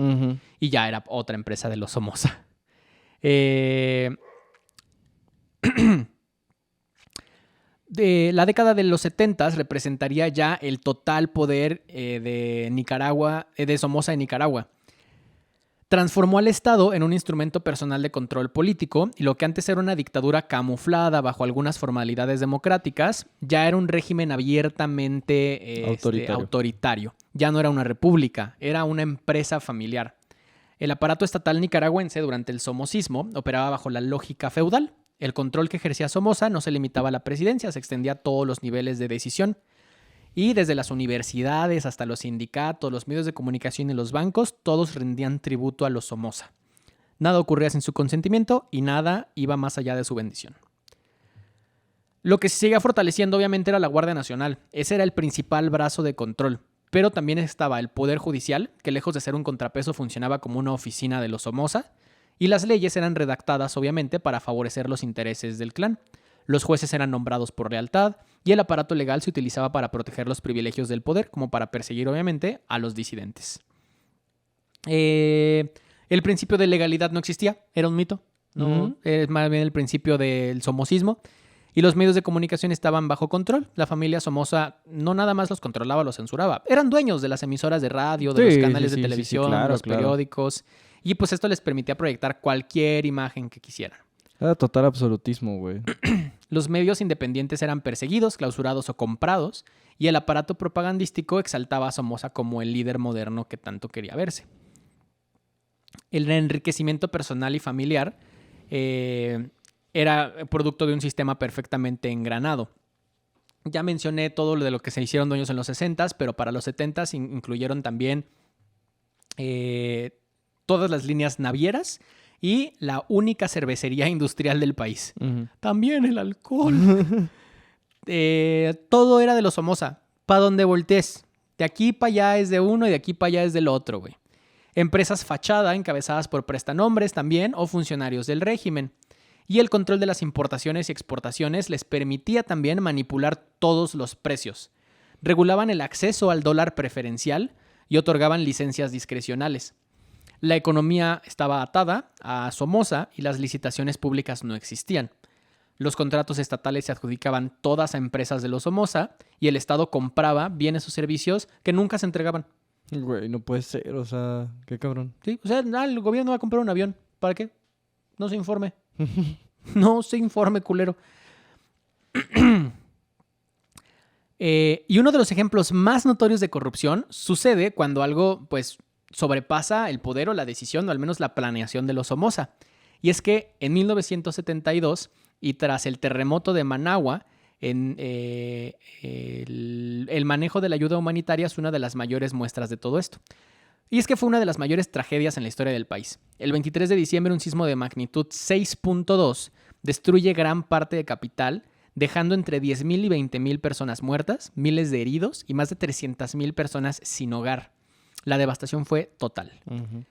Y ya era otra empresa de los Somoza. La década de los 70 representaría ya el total poder de Nicaragua, de Somoza en Nicaragua. Transformó al Estado en un instrumento personal de control político y lo que antes era una dictadura camuflada bajo algunas formalidades democráticas, ya era un régimen abiertamente autoritario. Ya no era una república, era una empresa familiar. El aparato estatal nicaragüense durante el somocismo operaba bajo la lógica feudal. El control que ejercía Somoza no se limitaba a la presidencia, se extendía a todos los niveles de decisión. Y desde las universidades hasta los sindicatos, los medios de comunicación y los bancos, todos rendían tributo a los Somoza. Nada ocurría sin su consentimiento y nada iba más allá de su bendición. Lo que se seguía fortaleciendo obviamente era la Guardia Nacional. Ese era el principal brazo de control. Pero también estaba el Poder Judicial, que lejos de ser un contrapeso funcionaba como una oficina de los Somoza. Y las leyes eran redactadas obviamente para favorecer los intereses del clan. Los jueces eran nombrados por lealtad y el aparato legal se utilizaba para proteger los privilegios del poder, como para perseguir, obviamente, a los disidentes. El principio de legalidad no existía, era un mito, ¿no? Es más bien el principio del somocismo. Y los medios de comunicación estaban bajo control. La familia Somoza no nada más los controlaba, los censuraba. Eran dueños de las emisoras de radio, de los canales de televisión, claro, los periódicos. Y pues esto les permitía proyectar cualquier imagen que quisieran. Era total absolutismo, güey. Los medios independientes eran perseguidos, clausurados o comprados, y el aparato propagandístico exaltaba a Somoza como el líder moderno que tanto quería verse. El enriquecimiento personal y familiar era producto de un sistema perfectamente engranado. Ya mencioné todo lo de lo que se hicieron dueños en los 60s, pero para los 70s incluyeron también todas las líneas navieras y la única cervecería industrial del país. También el alcohol. Todo era de los Somoza. Pa' donde voltees. De aquí para allá es de uno y de aquí para allá es del otro, güey. Empresas fachada encabezadas por prestanombres también o funcionarios del régimen. Y el control de las importaciones y exportaciones les permitía también manipular todos los precios. Regulaban el acceso al dólar preferencial y otorgaban licencias discrecionales. La economía estaba atada a Somoza y las licitaciones públicas no existían. Los contratos estatales se adjudicaban todas a empresas de los Somoza y el Estado compraba bienes o servicios que nunca se entregaban. Güey, no puede ser, o sea, qué cabrón. Sí, o sea, el gobierno va a comprar un avión. ¿Para qué? No se informe. No se informe, culero. Y uno de los ejemplos más notorios de corrupción sucede cuando algo, pues, sobrepasa el poder o la decisión, o al menos la planeación de los Somoza. Y es que en 1972, y tras el terremoto de Managua, El manejo de la ayuda humanitaria es una de las mayores muestras de todo esto. Y es que fue una de las mayores tragedias en la historia del país. El 23 de diciembre, un sismo de magnitud 6.2 destruye gran parte de capital, dejando entre 10,000 y 20,000 personas muertas, miles de heridos y más de 300,000 personas sin hogar. La devastación fue total. Ujú.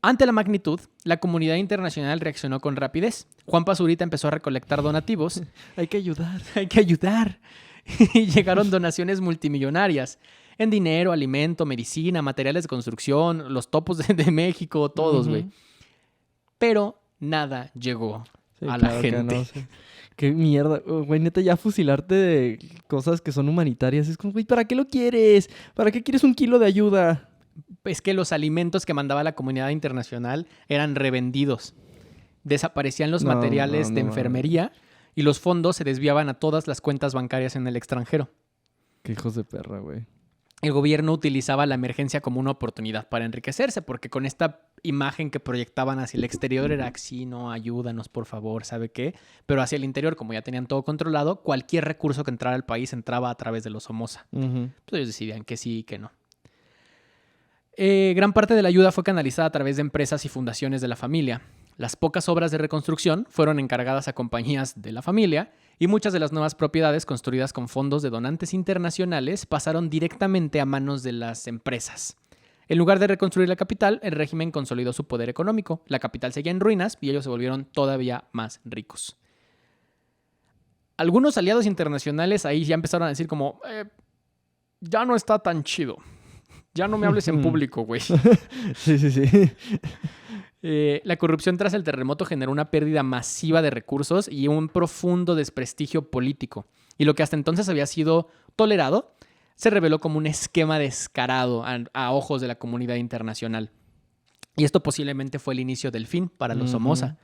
Ante la magnitud, la comunidad internacional reaccionó con rapidez. Juan Pazurita empezó a recolectar donativos. Hay que ayudar. Hay que ayudar. Y llegaron donaciones multimillonarias en dinero, alimento, medicina, materiales de construcción, los topos de México, todos, güey. Ujú. Pero nada llegó Sí, a la claro que gente. no, sí. Qué mierda, güey, neta, ya fusilarte de cosas que son humanitarias. Es como, güey, ¿para qué lo quieres? ¿Para qué quieres 1 kilo de ayuda? Es que los alimentos que mandaba la comunidad internacional eran revendidos. Desaparecían los No, materiales no, de no, enfermería y los fondos se desviaban a todas las cuentas bancarias en el extranjero. Qué hijos de perra, güey. El gobierno utilizaba la emergencia como una oportunidad para enriquecerse, porque con esta imagen que proyectaban hacia el exterior era, sí, no, ayúdanos, por favor, ¿sabe qué? Pero hacia el interior, como ya tenían todo controlado, cualquier recurso que entrara al país entraba a través de los Somoza. Ujú. Pues ellos decidían que sí y que no. Gran parte de la ayuda fue canalizada a través de empresas y fundaciones de la familia. Las pocas obras de reconstrucción fueron encargadas a compañías de la familia y muchas de las nuevas propiedades construidas con fondos de donantes internacionales pasaron directamente a manos de las empresas. En lugar de reconstruir la capital, el régimen consolidó su poder económico. La capital seguía en ruinas y ellos se volvieron todavía más ricos. Algunos aliados internacionales ahí ya empezaron a decir como, ya no está tan chido. Ya no me hables en público, güey. Sí, sí, sí. La corrupción tras el terremoto generó una pérdida masiva de recursos y un profundo desprestigio político. Y lo que hasta entonces había sido tolerado se reveló como un esquema descarado a ojos de la comunidad internacional. Y esto posiblemente fue el inicio del fin para los Somoza.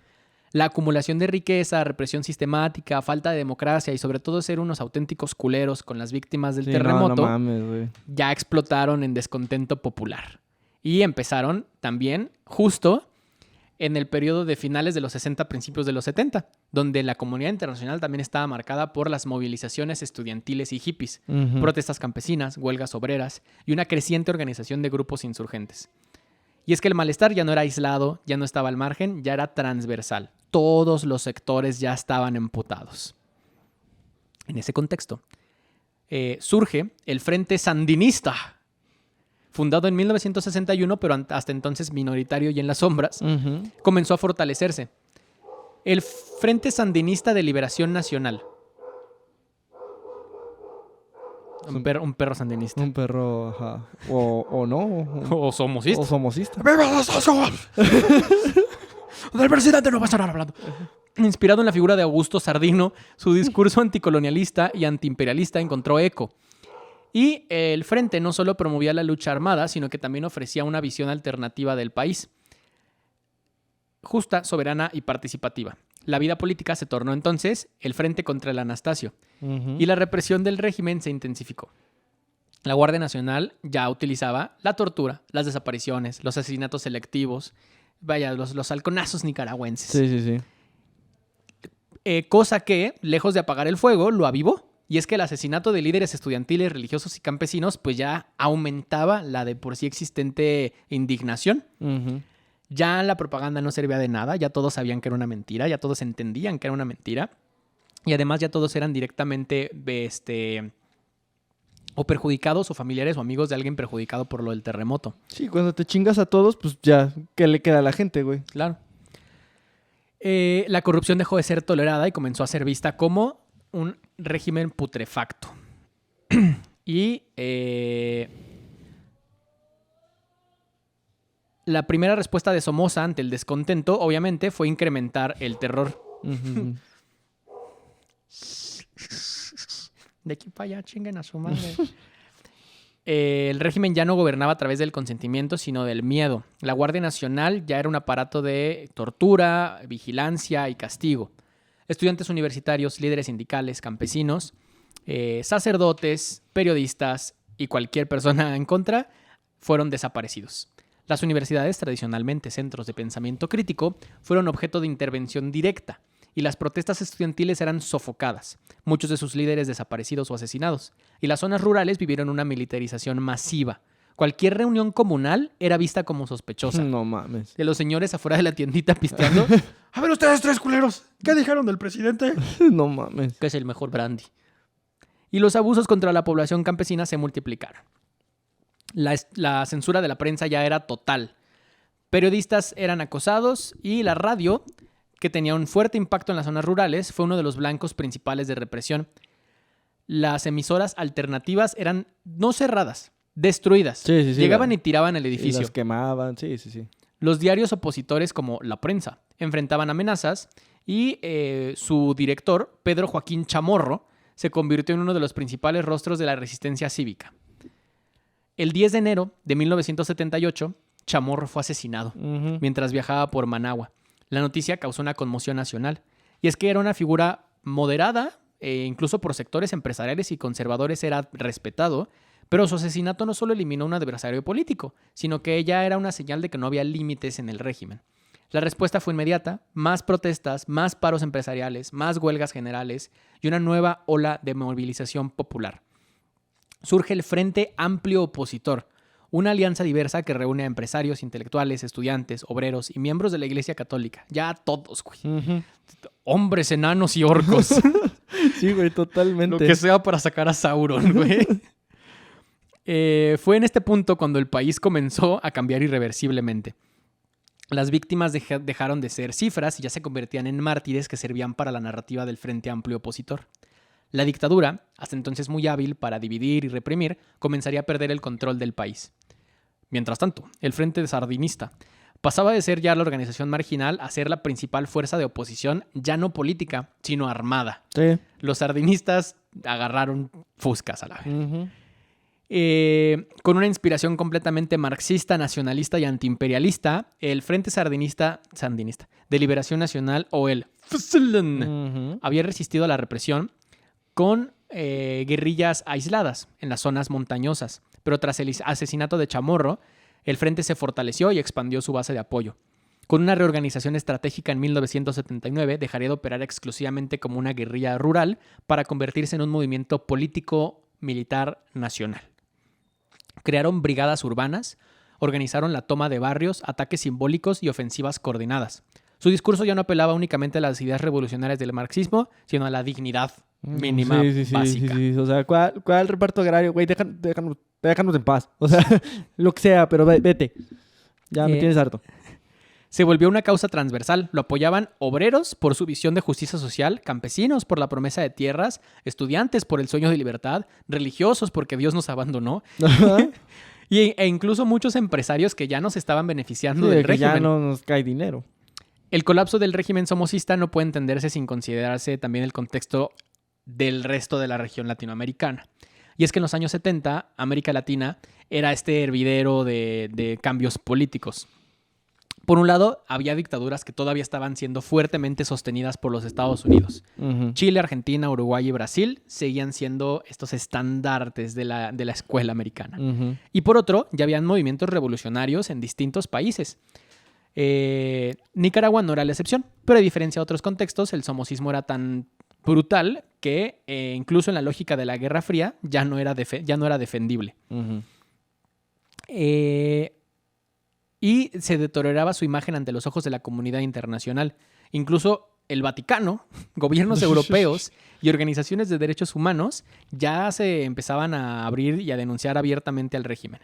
La acumulación de riqueza, represión sistemática, falta de democracia y sobre todo ser unos auténticos culeros con las víctimas del Sí, terremoto no mames, güey. ya explotaron en descontento popular. Y empezaron también justo en el periodo de finales de los 60, principios de los 70, donde la comunidad internacional también estaba marcada por las movilizaciones estudiantiles y hippies, Ujú. protestas campesinas, huelgas obreras y una creciente organización de grupos insurgentes. Y es que el malestar ya no era aislado, ya no estaba al margen, ya era transversal. Todos los sectores ya estaban emputados. En ese contexto, surge el Frente Sandinista, fundado en 1961, pero hasta entonces minoritario y en las sombras, Ujú. comenzó a fortalecerse. El Frente Sandinista de Liberación Nacional. Un perro sandinista. Un perro, ajá. O no. O somosista. O somosista. ¡Viva los socios! Del presidente no va a estar hablando. Inspirado en la figura de Augusto Sardino, su discurso anticolonialista y antiimperialista encontró eco. Y el Frente no solo promovía la lucha armada, sino que también ofrecía una visión alternativa del país. Justa, soberana y participativa. La vida política se tornó entonces el Frente contra el Anastasio. Ujú. Y la represión del régimen se intensificó. La Guardia Nacional ya utilizaba la tortura, las desapariciones, los asesinatos selectivos, vaya, los halconazos nicaragüenses. Sí, sí, sí. Cosa que, lejos de apagar el fuego, lo avivó. Y es que el asesinato de líderes estudiantiles, religiosos y campesinos pues ya aumentaba la de por sí existente indignación. Ujú. Ya la propaganda no servía de nada, ya todos sabían que era una mentira, ya todos entendían que era una mentira. Y además ya todos eran directamente o perjudicados o familiares o amigos de alguien perjudicado por lo del terremoto. Sí, cuando te chingas a todos, pues ya, ¿qué le queda a la gente, güey? Claro. La corrupción dejó de ser tolerada y comenzó a ser vista como un régimen putrefacto. Y la primera respuesta de Somoza ante el descontento, obviamente, fue incrementar el terror. Ujú. De aquí para allá, chinguen a su madre. El régimen ya no gobernaba a través del consentimiento, sino del miedo. La Guardia Nacional ya era un aparato de tortura, vigilancia y castigo. Estudiantes universitarios, líderes sindicales, campesinos, sacerdotes, periodistas y cualquier persona en contra fueron desaparecidos. Las universidades, tradicionalmente centros de pensamiento crítico, fueron objeto de intervención directa y las protestas estudiantiles eran sofocadas, muchos de sus líderes desaparecidos o asesinados, y las zonas rurales vivieron una militarización masiva. Cualquier reunión comunal era vista como sospechosa. No mames. De los señores afuera de la tiendita pisteando. A ver ustedes tres culeros, ¿qué dijeron del presidente? No mames. Que es el mejor brandy. Y los abusos contra la población campesina se multiplicaron. La censura de la prensa ya era total. Periodistas eran acosados y la radio, que tenía un fuerte impacto en las zonas rurales, fue uno de los blancos principales de represión. Las emisoras alternativas eran no cerradas, destruidas. Sí. Llegaban y tiraban el Y edificio. las quemaban, sí. Los diarios opositores como La Prensa enfrentaban amenazas y su director, Pedro Joaquín Chamorro, se convirtió en uno de los principales rostros de la resistencia cívica. El 10 de enero de 1978, Chamorro fue asesinado Ujú. mientras viajaba por Managua. La noticia causó una conmoción nacional. Y es que era una figura moderada, incluso por sectores empresariales y conservadores era respetado, pero su asesinato no solo eliminó un adversario político, sino que ella era una señal de que no había límites en el régimen. La respuesta fue inmediata: más protestas, más paros empresariales, más huelgas generales y una nueva ola de movilización popular. Surge el Frente Amplio Opositor, una alianza diversa que reúne a empresarios, intelectuales, estudiantes, obreros y miembros de la Iglesia Católica. Ya todos, güey. Ujú. Hombres, enanos y orcos. Sí, güey, totalmente. Lo que sea para sacar a Sauron, güey. Fue en este punto cuando el país comenzó a cambiar irreversiblemente. Las víctimas dejaron de ser cifras y ya se convertían en mártires que servían para la narrativa del Frente Amplio Opositor. La dictadura, hasta entonces muy hábil para dividir y reprimir, comenzaría a perder el control del país. Mientras tanto, el Frente Sandinista pasaba de ser ya la organización marginal a ser la principal fuerza de oposición, ya no política, sino armada. Sí. Los sandinistas agarraron fuscas a la vez. Ujú. Con una inspiración completamente marxista, nacionalista y antiimperialista, el Frente Sandinista de Liberación Nacional, o el FSLN, Ujú. había resistido a la represión con guerrillas aisladas en las zonas montañosas. Pero tras el asesinato de Chamorro, el frente se fortaleció y expandió su base de apoyo. Con una reorganización estratégica en 1979, dejaría de operar exclusivamente como una guerrilla rural para convertirse en un movimiento político-militar nacional. Crearon brigadas urbanas, organizaron la toma de barrios, ataques simbólicos y ofensivas coordinadas. Su discurso ya no apelaba únicamente a las ideas revolucionarias del marxismo, sino a la dignidad mínima básica. Sí. O sea, ¿cuál reparto agrario? Güey, déjanos en paz. O sea, lo que sea, pero vete. Ya me tienes harto. Se volvió una causa transversal. Lo apoyaban obreros por su visión de justicia social, campesinos por la promesa de tierras, estudiantes por el sueño de libertad, religiosos porque Dios nos abandonó, Ajá. e incluso muchos empresarios que ya no se estaban beneficiando Sí, del de que régimen. ya no nos cae dinero. El colapso del régimen somocista no puede entenderse sin considerarse también el contexto del resto de la región latinoamericana. Y es que en los años 70, América Latina era este hervidero de cambios políticos. Por un lado, había dictaduras que todavía estaban siendo fuertemente sostenidas por los Estados Unidos. Ujú. Chile, Argentina, Uruguay y Brasil seguían siendo estos estandartes de la escuela americana. Ujú. Y por otro, ya habían movimientos revolucionarios en distintos países. Nicaragua no era la excepción, pero a diferencia de otros contextos, el somocismo era tan brutal que incluso en la lógica de la Guerra Fría ya no era defendible. Ujú. Y se deterioraba su imagen ante los ojos de la comunidad internacional. Incluso el Vaticano, gobiernos europeos y organizaciones de derechos humanos ya se empezaban a abrir y a denunciar abiertamente al régimen.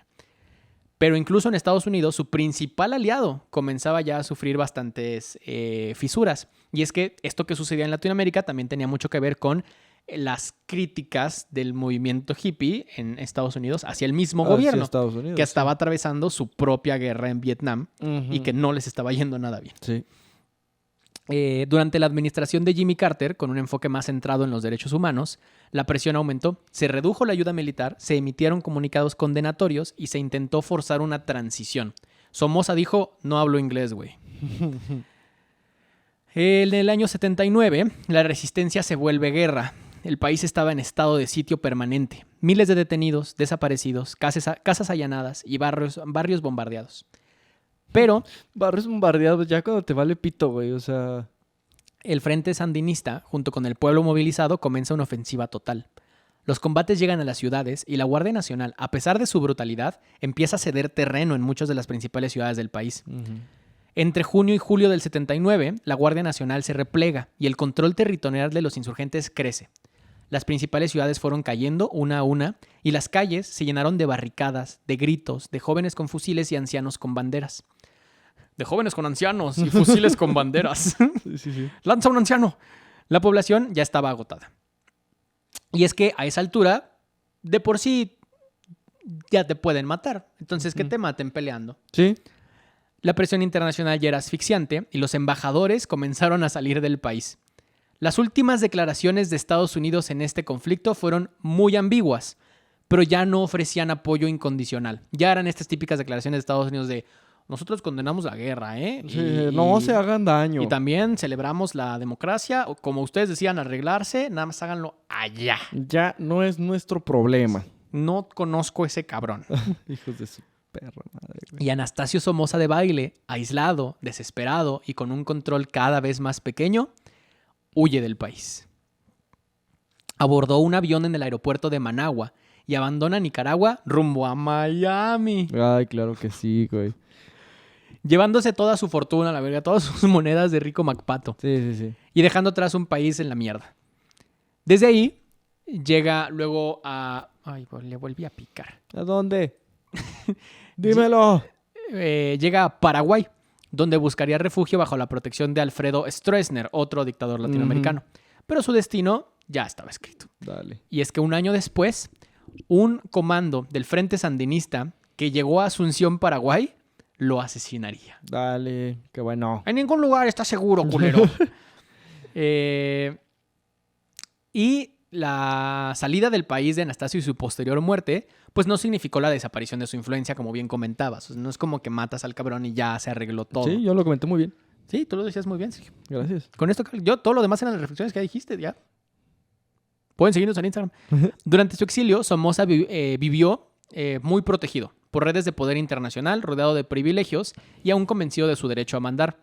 Pero incluso en Estados Unidos, su principal aliado comenzaba ya a sufrir bastantes fisuras. Y es que esto que sucedía en Latinoamérica también tenía mucho que ver con las críticas del movimiento hippie en Estados Unidos hacia el mismo gobierno, Estados Unidos, que estaba atravesando su propia guerra en Vietnam Ujú. y que no les estaba yendo nada bien. Sí. Durante la administración de Jimmy Carter, con un enfoque más centrado en los derechos humanos, la presión aumentó, se redujo la ayuda militar, se emitieron comunicados condenatorios y se intentó forzar una transición. Somoza dijo, no hablo inglés, güey. En el año 79, la resistencia se vuelve guerra. El país estaba en estado de sitio permanente. Miles de detenidos, desaparecidos, casas allanadas y barrios bombardeados. Pero Barrios bombardeados ya cuando te vale pito, güey. O sea... el Frente Sandinista, junto con el pueblo movilizado, comienza una ofensiva total. Los combates llegan a las ciudades y la Guardia Nacional, a pesar de su brutalidad, empieza a ceder terreno en muchas de las principales ciudades del país. Entre junio y julio del 79, la Guardia Nacional se replega y el control territorial de los insurgentes crece. Las principales ciudades fueron cayendo una a una y las calles se llenaron de barricadas, de gritos, de jóvenes con fusiles y ancianos con banderas. De jóvenes con ancianos y fusiles con banderas. Sí. ¡Lanza un anciano! La población ya estaba agotada. Y es que a esa altura, de por sí, ya te pueden matar. Entonces, que te maten peleando. Sí. La presión internacional ya era asfixiante y los embajadores comenzaron a salir del país. Las últimas declaraciones de Estados Unidos en este conflicto fueron muy ambiguas, pero ya no ofrecían apoyo incondicional. Ya eran estas típicas declaraciones de Estados Unidos de nosotros condenamos la guerra, ¿eh? Sí, no se hagan daño. Y también celebramos la democracia. O como ustedes decían, arreglarse, nada más háganlo allá. Ya no es nuestro problema. No conozco ese cabrón. Hijos de su perra madre, güey. Y Anastasio Somoza de Baile, aislado, desesperado y con un control cada vez más pequeño, huye del país. Abordó un avión en el aeropuerto de Managua y abandona Nicaragua rumbo a Miami, Ay, claro que sí, güey. llevándose toda su fortuna, la verga, todas sus monedas de rico MacPato Sí. y dejando atrás un país en la mierda. Desde ahí llega luego a... Ay, le volví a picar. ¿A dónde? Dímelo. Llega a Paraguay, donde buscaría refugio bajo la protección de Alfredo Stroessner, otro dictador latinoamericano. Pero su destino ya estaba escrito. Dale. Y es que un año después, un comando del Frente Sandinista que llegó a Asunción, Paraguay, lo asesinaría. Dale. Qué bueno. En ningún lugar está seguro, culero. Y la salida del país de Anastasio y su posterior muerte, pues no significó la desaparición de su influencia, como bien comentabas. O sea, no es como que matas al cabrón y ya se arregló todo. Sí, yo lo comenté muy bien. Sí, tú lo decías muy bien, Sergio. Gracias. Con esto, yo todo lo demás eran las reflexiones que ya dijiste, ya. Pueden seguirnos en Instagram. Durante su exilio, Somoza vivió muy protegido por redes de poder internacional, rodeado de privilegios y aún convencido de su derecho a mandar.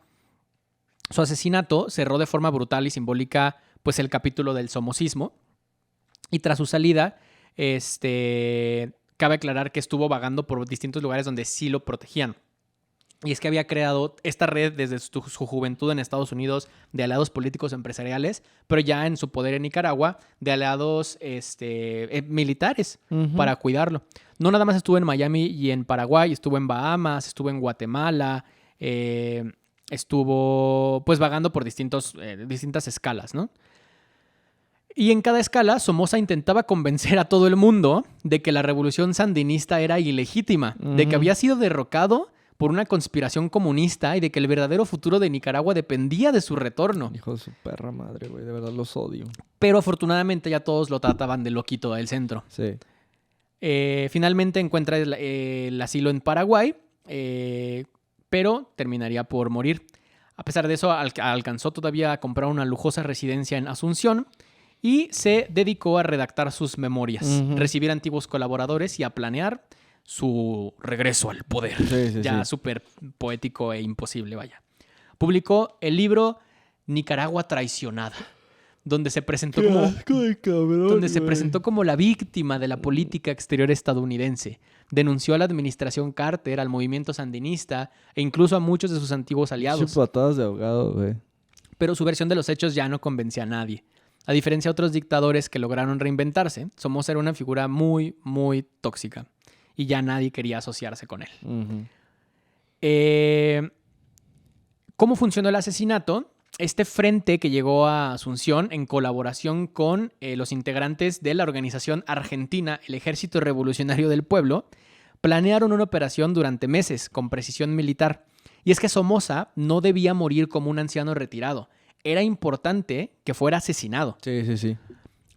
Su asesinato cerró de forma brutal y simbólica pues el capítulo del somocismo. Y tras su salida, cabe aclarar que estuvo vagando por distintos lugares donde sí lo protegían. Y es que había creado esta red desde su juventud en Estados Unidos de aliados políticos empresariales, pero ya en su poder en Nicaragua, de aliados militares para cuidarlo. No nada más estuvo en Miami y en Paraguay, estuvo en Bahamas, estuvo en Guatemala, estuvo pues vagando por distintas escalas, ¿no? Y en cada escala, Somoza intentaba convencer a todo el mundo de que la revolución sandinista era ilegítima, de que había sido derrocado por una conspiración comunista y de que el verdadero futuro de Nicaragua dependía de su retorno. Hijo de su perra madre, güey. De verdad los odio. Pero afortunadamente ya todos lo trataban de loquito del centro. Sí. Finalmente encuentra el asilo en Paraguay, pero terminaría por morir. A pesar de eso, alcanzó todavía a comprar una lujosa residencia en Asunción y se dedicó a redactar sus memorias, recibir antiguos colaboradores y a planear su regreso al poder. Sí, ya súper poético e imposible, vaya. Publicó el libro Nicaragua traicionada, donde se presentó como la víctima de la política exterior estadounidense. Denunció a la administración Carter, al movimiento sandinista e incluso a muchos de sus antiguos aliados. Sí, patadas de ahogado, güey. Pero su versión de los hechos ya no convencía a nadie. A diferencia de otros dictadores que lograron reinventarse, Somoza era una figura muy, muy tóxica. Y ya nadie quería asociarse con él. ¿Cómo funcionó el asesinato? Este frente que llegó a Asunción en colaboración con los integrantes de la organización argentina, el Ejército Revolucionario del Pueblo, planearon una operación durante meses con precisión militar. Y es que Somoza no debía morir como un anciano retirado. Era importante que fuera asesinado. Sí.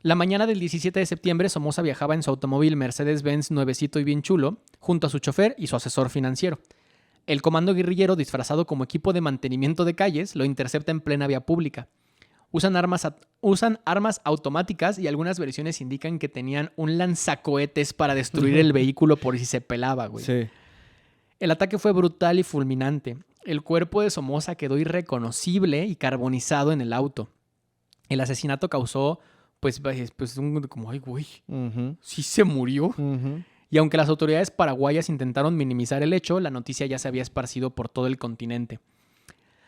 La mañana del 17 de septiembre, Somoza viajaba en su automóvil Mercedes-Benz nuevecito y bien chulo, junto a su chofer y su asesor financiero. El comando guerrillero, disfrazado como equipo de mantenimiento de calles, lo intercepta en plena vía pública. Usan armas automáticas y algunas versiones indican que tenían un lanzacohetes para destruir el vehículo por si se pelaba, güey. Sí. El ataque fue brutal y fulminante. el cuerpo de Somoza quedó irreconocible y carbonizado en el auto. El asesinato causó, pues como, ay, güey, Ujú, sí se murió. ujú. Y aunque las autoridades paraguayas intentaron minimizar el hecho, la noticia ya se había esparcido por todo el continente.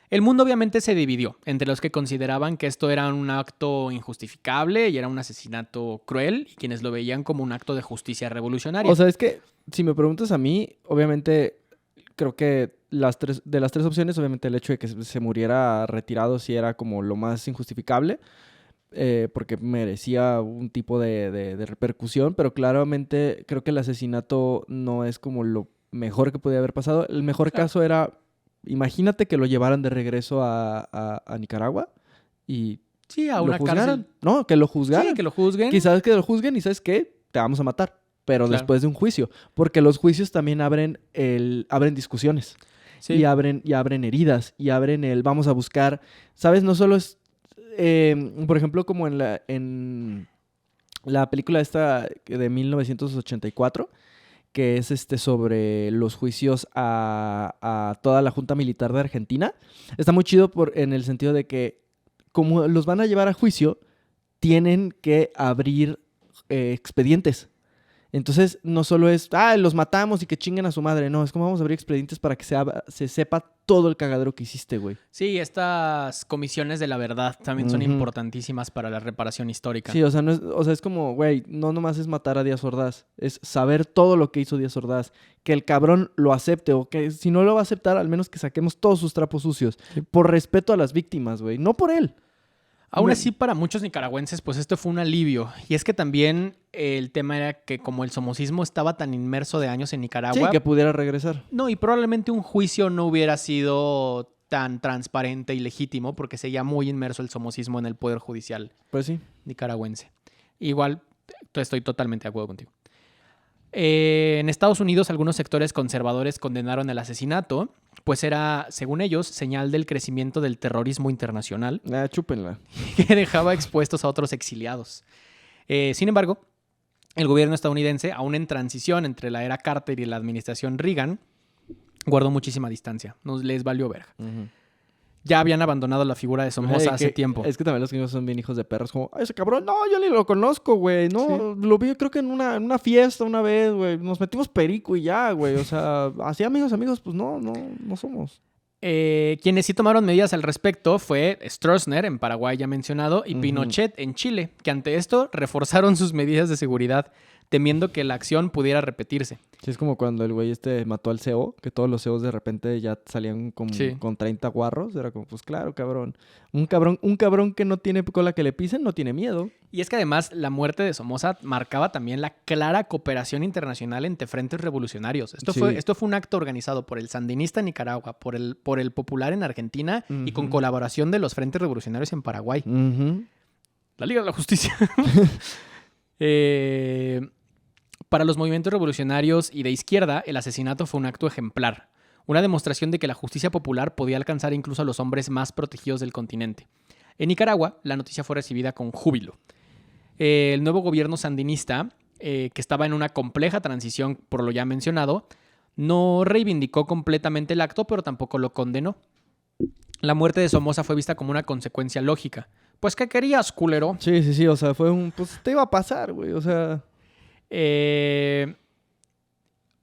El mundo obviamente se dividió entre los que consideraban que esto era un acto injustificable y era un asesinato cruel, y quienes lo veían como un acto de justicia revolucionaria. O sea, es que si me preguntas a mí, obviamente creo que de las tres opciones, obviamente el hecho de que se muriera retirado sí era como lo más injustificable, porque merecía un tipo de repercusión, pero claramente creo que el asesinato no es como lo mejor que podía haber pasado. El mejor Claro. caso era, imagínate que lo llevaran de regreso a Nicaragua y Sí, a lo una juzgaran. cárcel. No, que lo Sí, juzgaran. que lo juzguen. Quizás que lo juzguen y ¿sabes qué? Te vamos a matar. Pero Claro. después de un juicio. Porque los juicios también abren discusiones. Sí. Y abren heridas. Y abren vamos a buscar. ¿Sabes? No solo es. Por ejemplo, como en la película esta de 1984. Que es sobre los juicios a toda la Junta Militar de Argentina. Está muy chido en el sentido de que, como los van a llevar a juicio, tienen que abrir expedientes. Entonces, no solo es, los matamos y que chinguen a su madre. No, es como vamos a abrir expedientes para que se sepa todo el cagadero que hiciste, güey. Sí, estas comisiones de la verdad también son Ujú. importantísimas para la reparación histórica. Sí, o sea, es como, güey, no nomás es matar a Díaz Ordaz, es saber todo lo que hizo Díaz Ordaz, que el cabrón lo acepte, o que si no lo va a aceptar, al menos que saquemos todos sus trapos sucios, por respeto a las víctimas, güey, no por él. Aún así, para muchos nicaragüenses, pues esto fue un alivio. Y es que también el tema era que como el somocismo estaba tan inmerso de años en Sí, Nicaragua, que pudiera regresar. no, y probablemente un juicio no hubiera sido tan transparente y legítimo porque seguía muy inmerso el somocismo en el poder judicial Pues sí. nicaragüense. Igual, estoy totalmente de acuerdo contigo. En Estados Unidos, algunos sectores conservadores condenaron el asesinato, pues era, según ellos, señal del crecimiento del terrorismo internacional Chúpenla. que dejaba expuestos a otros exiliados. Sin embargo, el gobierno estadounidense, aún en transición entre la era Carter y la administración Reagan, guardó muchísima distancia. No les valió verga. Ujú. Ya habían abandonado la figura de Somoza hace tiempo. Es que también los gringos son bien hijos de perros. Como, ese cabrón, no, yo ni lo conozco, güey. No, lo vi creo que en una fiesta una vez, güey. Nos metimos perico y ya, güey. O sea, así amigos, pues no somos. Quienes sí tomaron medidas al respecto fue Stroessner, en Paraguay ya mencionado, y Ujú. Pinochet, en Chile, que ante esto reforzaron sus medidas de seguridad, temiendo que la acción pudiera repetirse. Sí, es como cuando el güey mató al CEO, que todos los CEOs de repente ya salían Sí. con 30 guarros. Era como, pues claro, cabrón. Un cabrón que no tiene cola que le pisen, no tiene miedo. Y es que además la muerte de Somoza marcaba también la clara cooperación internacional entre frentes revolucionarios. Esto Sí. fue un acto organizado por el sandinista en Nicaragua, por el popular en Argentina y con Ujú. colaboración de los frentes revolucionarios en Paraguay. Ujú. La Liga de la Justicia. Para los movimientos revolucionarios y de izquierda, el asesinato fue un acto ejemplar. Una demostración de que la justicia popular podía alcanzar incluso a los hombres más protegidos del continente. En Nicaragua, la noticia fue recibida con júbilo. El nuevo gobierno sandinista, que estaba en una compleja transición por lo ya mencionado, no reivindicó completamente el acto, pero tampoco lo condenó. La muerte de Somoza fue vista como una consecuencia lógica. Pues, ¿qué querías, culero? Sí. O sea, fue pues te iba a pasar, güey. O sea,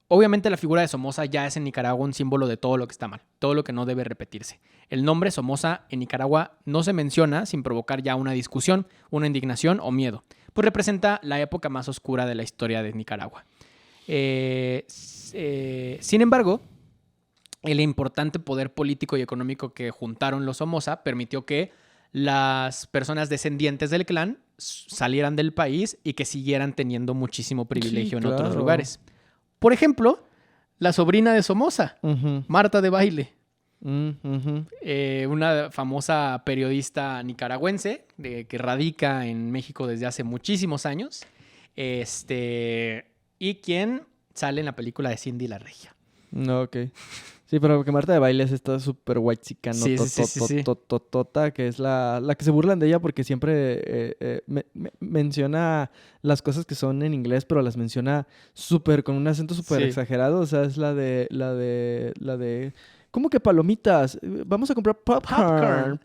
Obviamente la figura de Somoza ya es en Nicaragua un símbolo de todo lo que está mal, todo lo que no debe repetirse. El nombre Somoza en Nicaragua no se menciona sin provocar ya una discusión, una indignación o miedo, pues representa la época más oscura de la historia de Nicaragua. Sin embargo, el importante poder político y económico que juntaron los Somoza permitió que las personas descendientes del clan salieran del país y que siguieran teniendo muchísimo privilegio Sí, en otros claro. lugares. Por ejemplo, la sobrina de Somoza, ujú, Marta de Baile, ujú. una famosa periodista nicaragüense que radica en México desde hace muchísimos años, y quien sale en la película de Cindy la Regia. No, ok. Sí, pero que Marta de Baile es esta súper white chicana, Sí. que es la que se burlan de ella porque siempre menciona las cosas que son en inglés, pero las menciona súper con un acento súper Sí. exagerado. O sea, es la de ¿Cómo que palomitas? Vamos a comprar popcorn.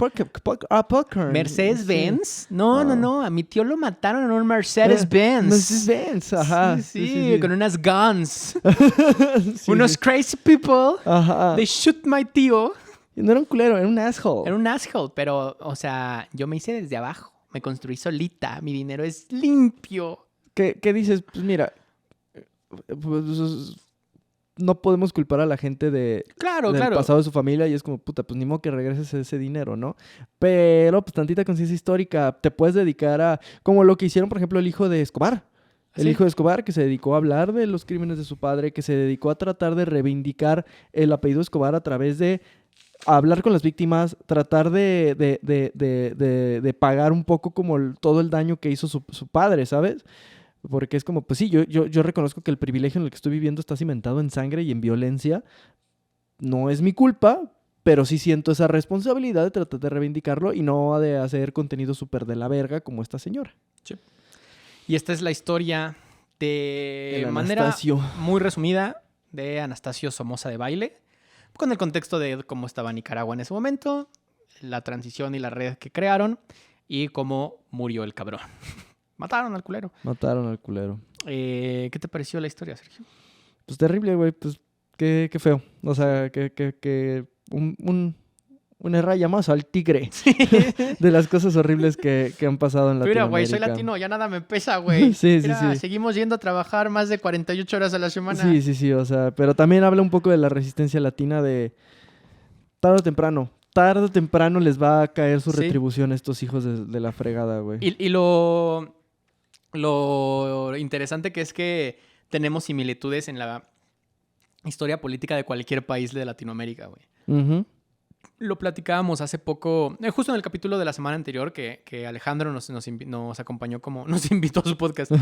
Popcorn. ¿Mercedes-Benz? Sí. No. A mi tío lo mataron en un Mercedes-Benz. Mercedes-Benz, ajá. Sí, con unas guns. Sí, Unos sí. crazy people. Ajá. They shoot my tío. Y no era un culero, era un asshole. Era un asshole, pero, o sea, yo me hice desde abajo. Me construí solita. Mi dinero es limpio. ¿Qué dices? Pues mira, pues, no podemos culpar a la gente del Claro. pasado de su familia y es como, puta, pues ni modo que regreses ese dinero, ¿no? Pero, pues tantita conciencia histórica, te puedes dedicar a, como lo que hicieron, por ejemplo, el hijo de Escobar. El ¿Sí? hijo de Escobar que se dedicó a hablar de los crímenes de su padre, que se dedicó a tratar de reivindicar el apellido Escobar a través de hablar con las víctimas, tratar de pagar un poco como todo el daño que hizo su padre, ¿sabes? Porque es como, pues sí, yo reconozco que el privilegio en el que estoy viviendo está cimentado en sangre y en violencia. No es mi culpa, pero sí siento esa responsabilidad de tratar de reivindicarlo y no de hacer contenido súper de la verga como esta señora. Sí. Y esta es la historia de El manera Anastasio. muy resumida de Anastasio Somoza de Baile, con el contexto de cómo estaba Nicaragua en ese momento, la transición y la red que crearon y cómo murió el cabrón. Mataron al culero. Mataron al culero. ¿Qué te pareció la historia, Sergio? Pues terrible, güey. Pues qué feo. O sea, que un raya más al tigre de las cosas horribles que han pasado en Mira, Latinoamérica. güey, soy latino, ya nada me pesa, güey. Sí. Mira, seguimos yendo a trabajar más de 48 horas a la semana. Sí, o sea, pero también habla un poco de la resistencia latina de tarde o temprano les va a caer su Sí. retribución a estos hijos de la fregada, güey. Y lo interesante que es que tenemos similitudes en la historia política de cualquier país de Latinoamérica, güey. Ujú. Lo platicábamos hace poco, justo en el capítulo de la semana anterior, que Alejandro nos acompañó nos invitó a su podcast,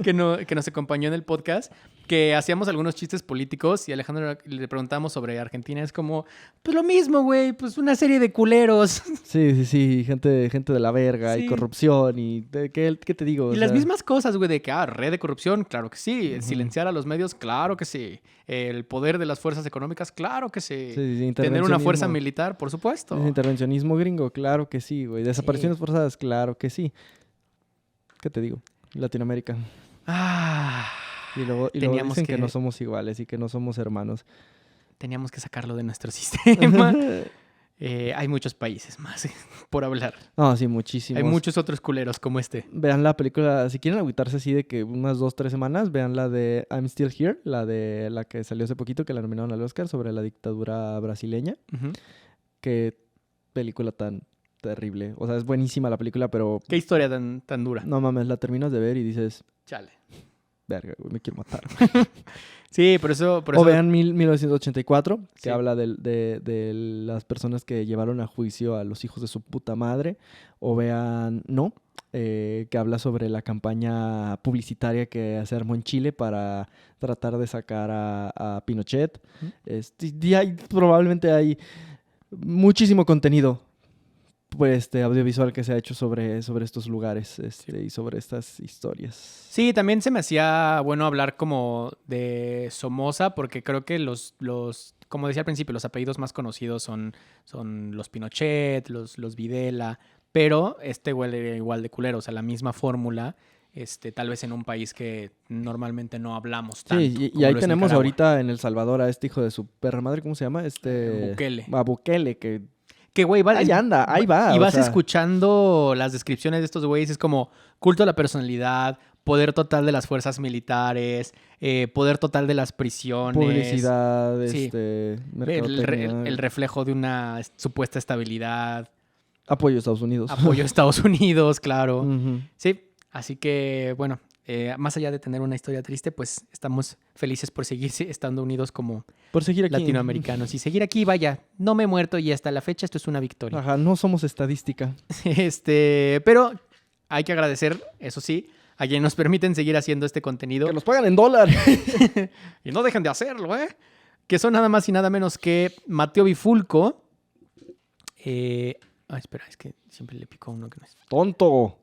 que nos acompañó en el podcast, que hacíamos algunos chistes políticos y a Alejandro le preguntamos sobre Argentina. Es como, pues lo mismo, güey, pues una serie de culeros. Sí, gente de la verga Sí. y corrupción y ¿qué te digo? O Y las sea, mismas cosas, güey, de que, red de corrupción, claro que sí. Ujú. Silenciar a los medios, claro que sí. El poder de las fuerzas económicas, claro que sí. sí, Tener una fuerza intervencionismo. militar, por supuesto. ¿Es intervencionismo gringo? Claro que sí, güey. Desapariciones forzadas, claro que sí. ¿Qué te digo? Latinoamérica. Ah, Y luego Teníamos dicen que que- no somos iguales y que no somos hermanos. teníamos que sacarlo de nuestro sistema. Hay muchos países más por hablar. No, sí, muchísimos. Hay muchos otros culeros como este. Vean la película, si quieren agüitarse así de que unas 2-3 semanas, vean la de I'm Still Here, la que salió hace poquito, que la nominaron al Oscar, sobre la dictadura brasileña. Ujú. Qué película tan terrible. O sea, es buenísima la película, pero Qué historia tan dura. no mames, la terminas de ver y dices, Chale. verga, güey, me quiero matar. Sí, por eso... O vean 1984, que Sí. habla de las personas que llevaron a juicio a los hijos de su puta madre. O vean No, que habla sobre la campaña publicitaria que se armó en Chile para tratar de sacar a Pinochet. Ujú. Probablemente hay muchísimo contenido pues, audiovisual que se ha hecho sobre estos lugares y sobre estas historias. Sí, también se me hacía bueno hablar como de Somoza, porque creo que como decía al principio, los apellidos más conocidos son los Pinochet, los Videla, pero este huele igual de culero, o sea, la misma fórmula, tal vez en un país que normalmente no hablamos tanto. Sí, y como ahí lo es tenemos Nicaragua. ahorita en El Salvador a este hijo de su perra madre, ¿cómo se llama? Bukele. A Bukele, que Que, güey, ahí anda, ahí va. Y o vas sea, escuchando las descripciones de estos güeyes, es como culto a la personalidad, poder total de las fuerzas militares, poder total de las prisiones. publicidad, Sí. mercadotecnia, El reflejo de una supuesta estabilidad, apoyo a Estados Unidos. apoyo a Estados Unidos, claro. Ujú. Sí, así que, bueno, más allá de tener una historia triste, pues estamos felices por seguir estando unidos como Por seguir aquí. latinoamericanos. Y seguir aquí, vaya, no me he muerto y hasta la fecha esto es una victoria. Ajá, no somos estadística. Pero hay que agradecer, eso sí, a quienes nos permiten seguir haciendo este contenido. Que nos pagan en dólar. Y no dejen de hacerlo, ¿eh? Que son nada más y nada menos que Mateo Bifulco. Espera, es que siempre le pico a uno que no es. Tonto.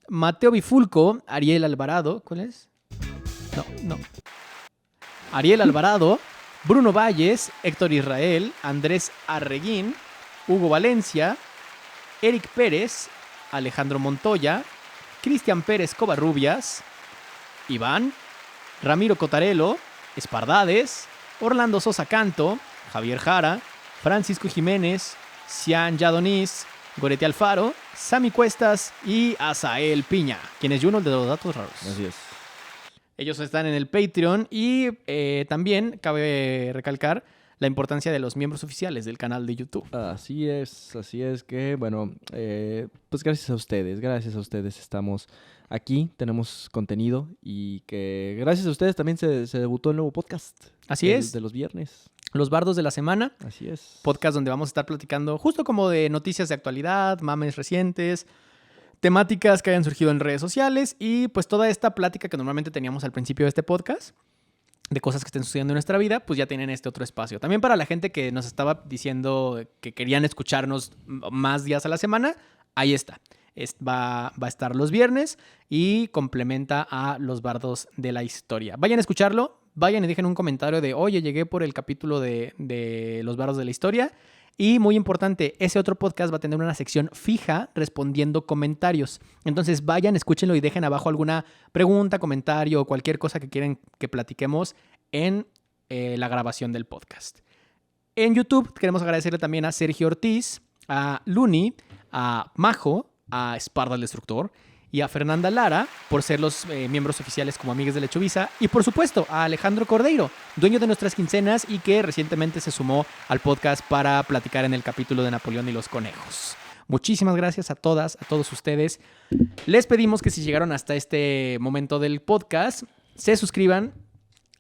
Mateo Bifulco, Ariel Alvarado, ¿cuál es? No. Ariel Alvarado, Bruno Valles, Héctor Israel, Andrés Arreguín, Hugo Valencia, Eric Pérez, Alejandro Montoya, Cristian Pérez Covarrubias, Iván, Ramiro Cotarelo, Espardades, Orlando Sosa Canto, Javier Jara, Francisco Jiménez, Cian Yadonis, Gorete Alfaro, Sammy Cuestas y Azael Piña, quien es Juno, el de los datos raros. Así es. Ellos están en el Patreon y también cabe recalcar la importancia de los miembros oficiales del canal de YouTube. Así es que, bueno, pues gracias a ustedes estamos aquí, tenemos contenido y que gracias a ustedes también se debutó el nuevo podcast. Así es. De los viernes. Los Bardos de la Semana. Así es. Podcast donde vamos a estar platicando justo como de noticias de actualidad, mames recientes, temáticas que hayan surgido en redes sociales y pues toda esta plática que normalmente teníamos al principio de este podcast de cosas que estén sucediendo en nuestra vida, pues ya tienen este otro espacio. También para la gente que nos estaba diciendo que querían escucharnos más días a la semana, ahí está. Va a estar los viernes y complementa a los Bardos de la Historia. Vayan a escucharlo, vayan y dejen un comentario de, oye, llegué por el capítulo de los Bardos de la Historia. Y muy importante, ese otro podcast va a tener una sección fija respondiendo comentarios. Entonces vayan, escúchenlo y dejen abajo alguna pregunta, comentario o cualquier cosa que quieren que platiquemos en la grabación del podcast. En YouTube queremos agradecerle también a Sergio Ortiz, a Luni, a Majo, a Esparda el Destructor y a Fernanda Lara por ser los miembros oficiales como Amigues de Lechoviza y por supuesto a Alejandro Cordeiro, dueño de nuestras quincenas y que recientemente se sumó al podcast para platicar en el capítulo de Napoleón y los conejos. Muchísimas gracias a todas, a todos ustedes. Les pedimos que si llegaron hasta este momento del podcast, se suscriban,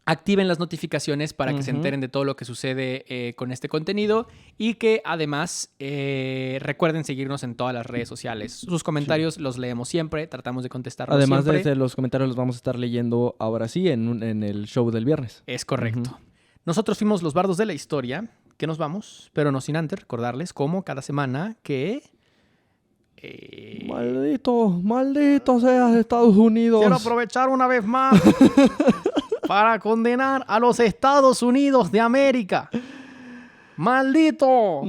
activen las notificaciones para que se enteren de todo lo que sucede con este contenido y que además recuerden seguirnos en todas las redes sociales. Sus comentarios los leemos siempre, tratamos de contestarlos Además siempre. desde los comentarios los vamos a estar leyendo ahora sí en el show del viernes. Es correcto. Nosotros fuimos los Bardos de la Historia, que nos vamos, pero no sin antes recordarles como cada semana que... Maldito seas Estados Unidos. Quiero aprovechar una vez más para condenar a los Estados Unidos de América. ¡Maldito!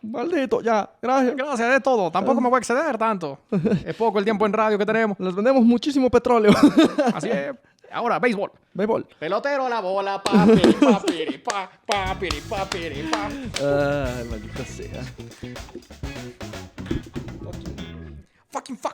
Maldito, ya, gracias. Gracias de todo. Tampoco me voy a exceder tanto. Es poco el tiempo en radio que tenemos. Les vendemos muchísimo petróleo. Así es. Ahora, béisbol. Béisbol. Pelotero a la bola, papiri, papiri, pa, papiri, papiri, pa. Ay, maldita sea. Fucking fuck.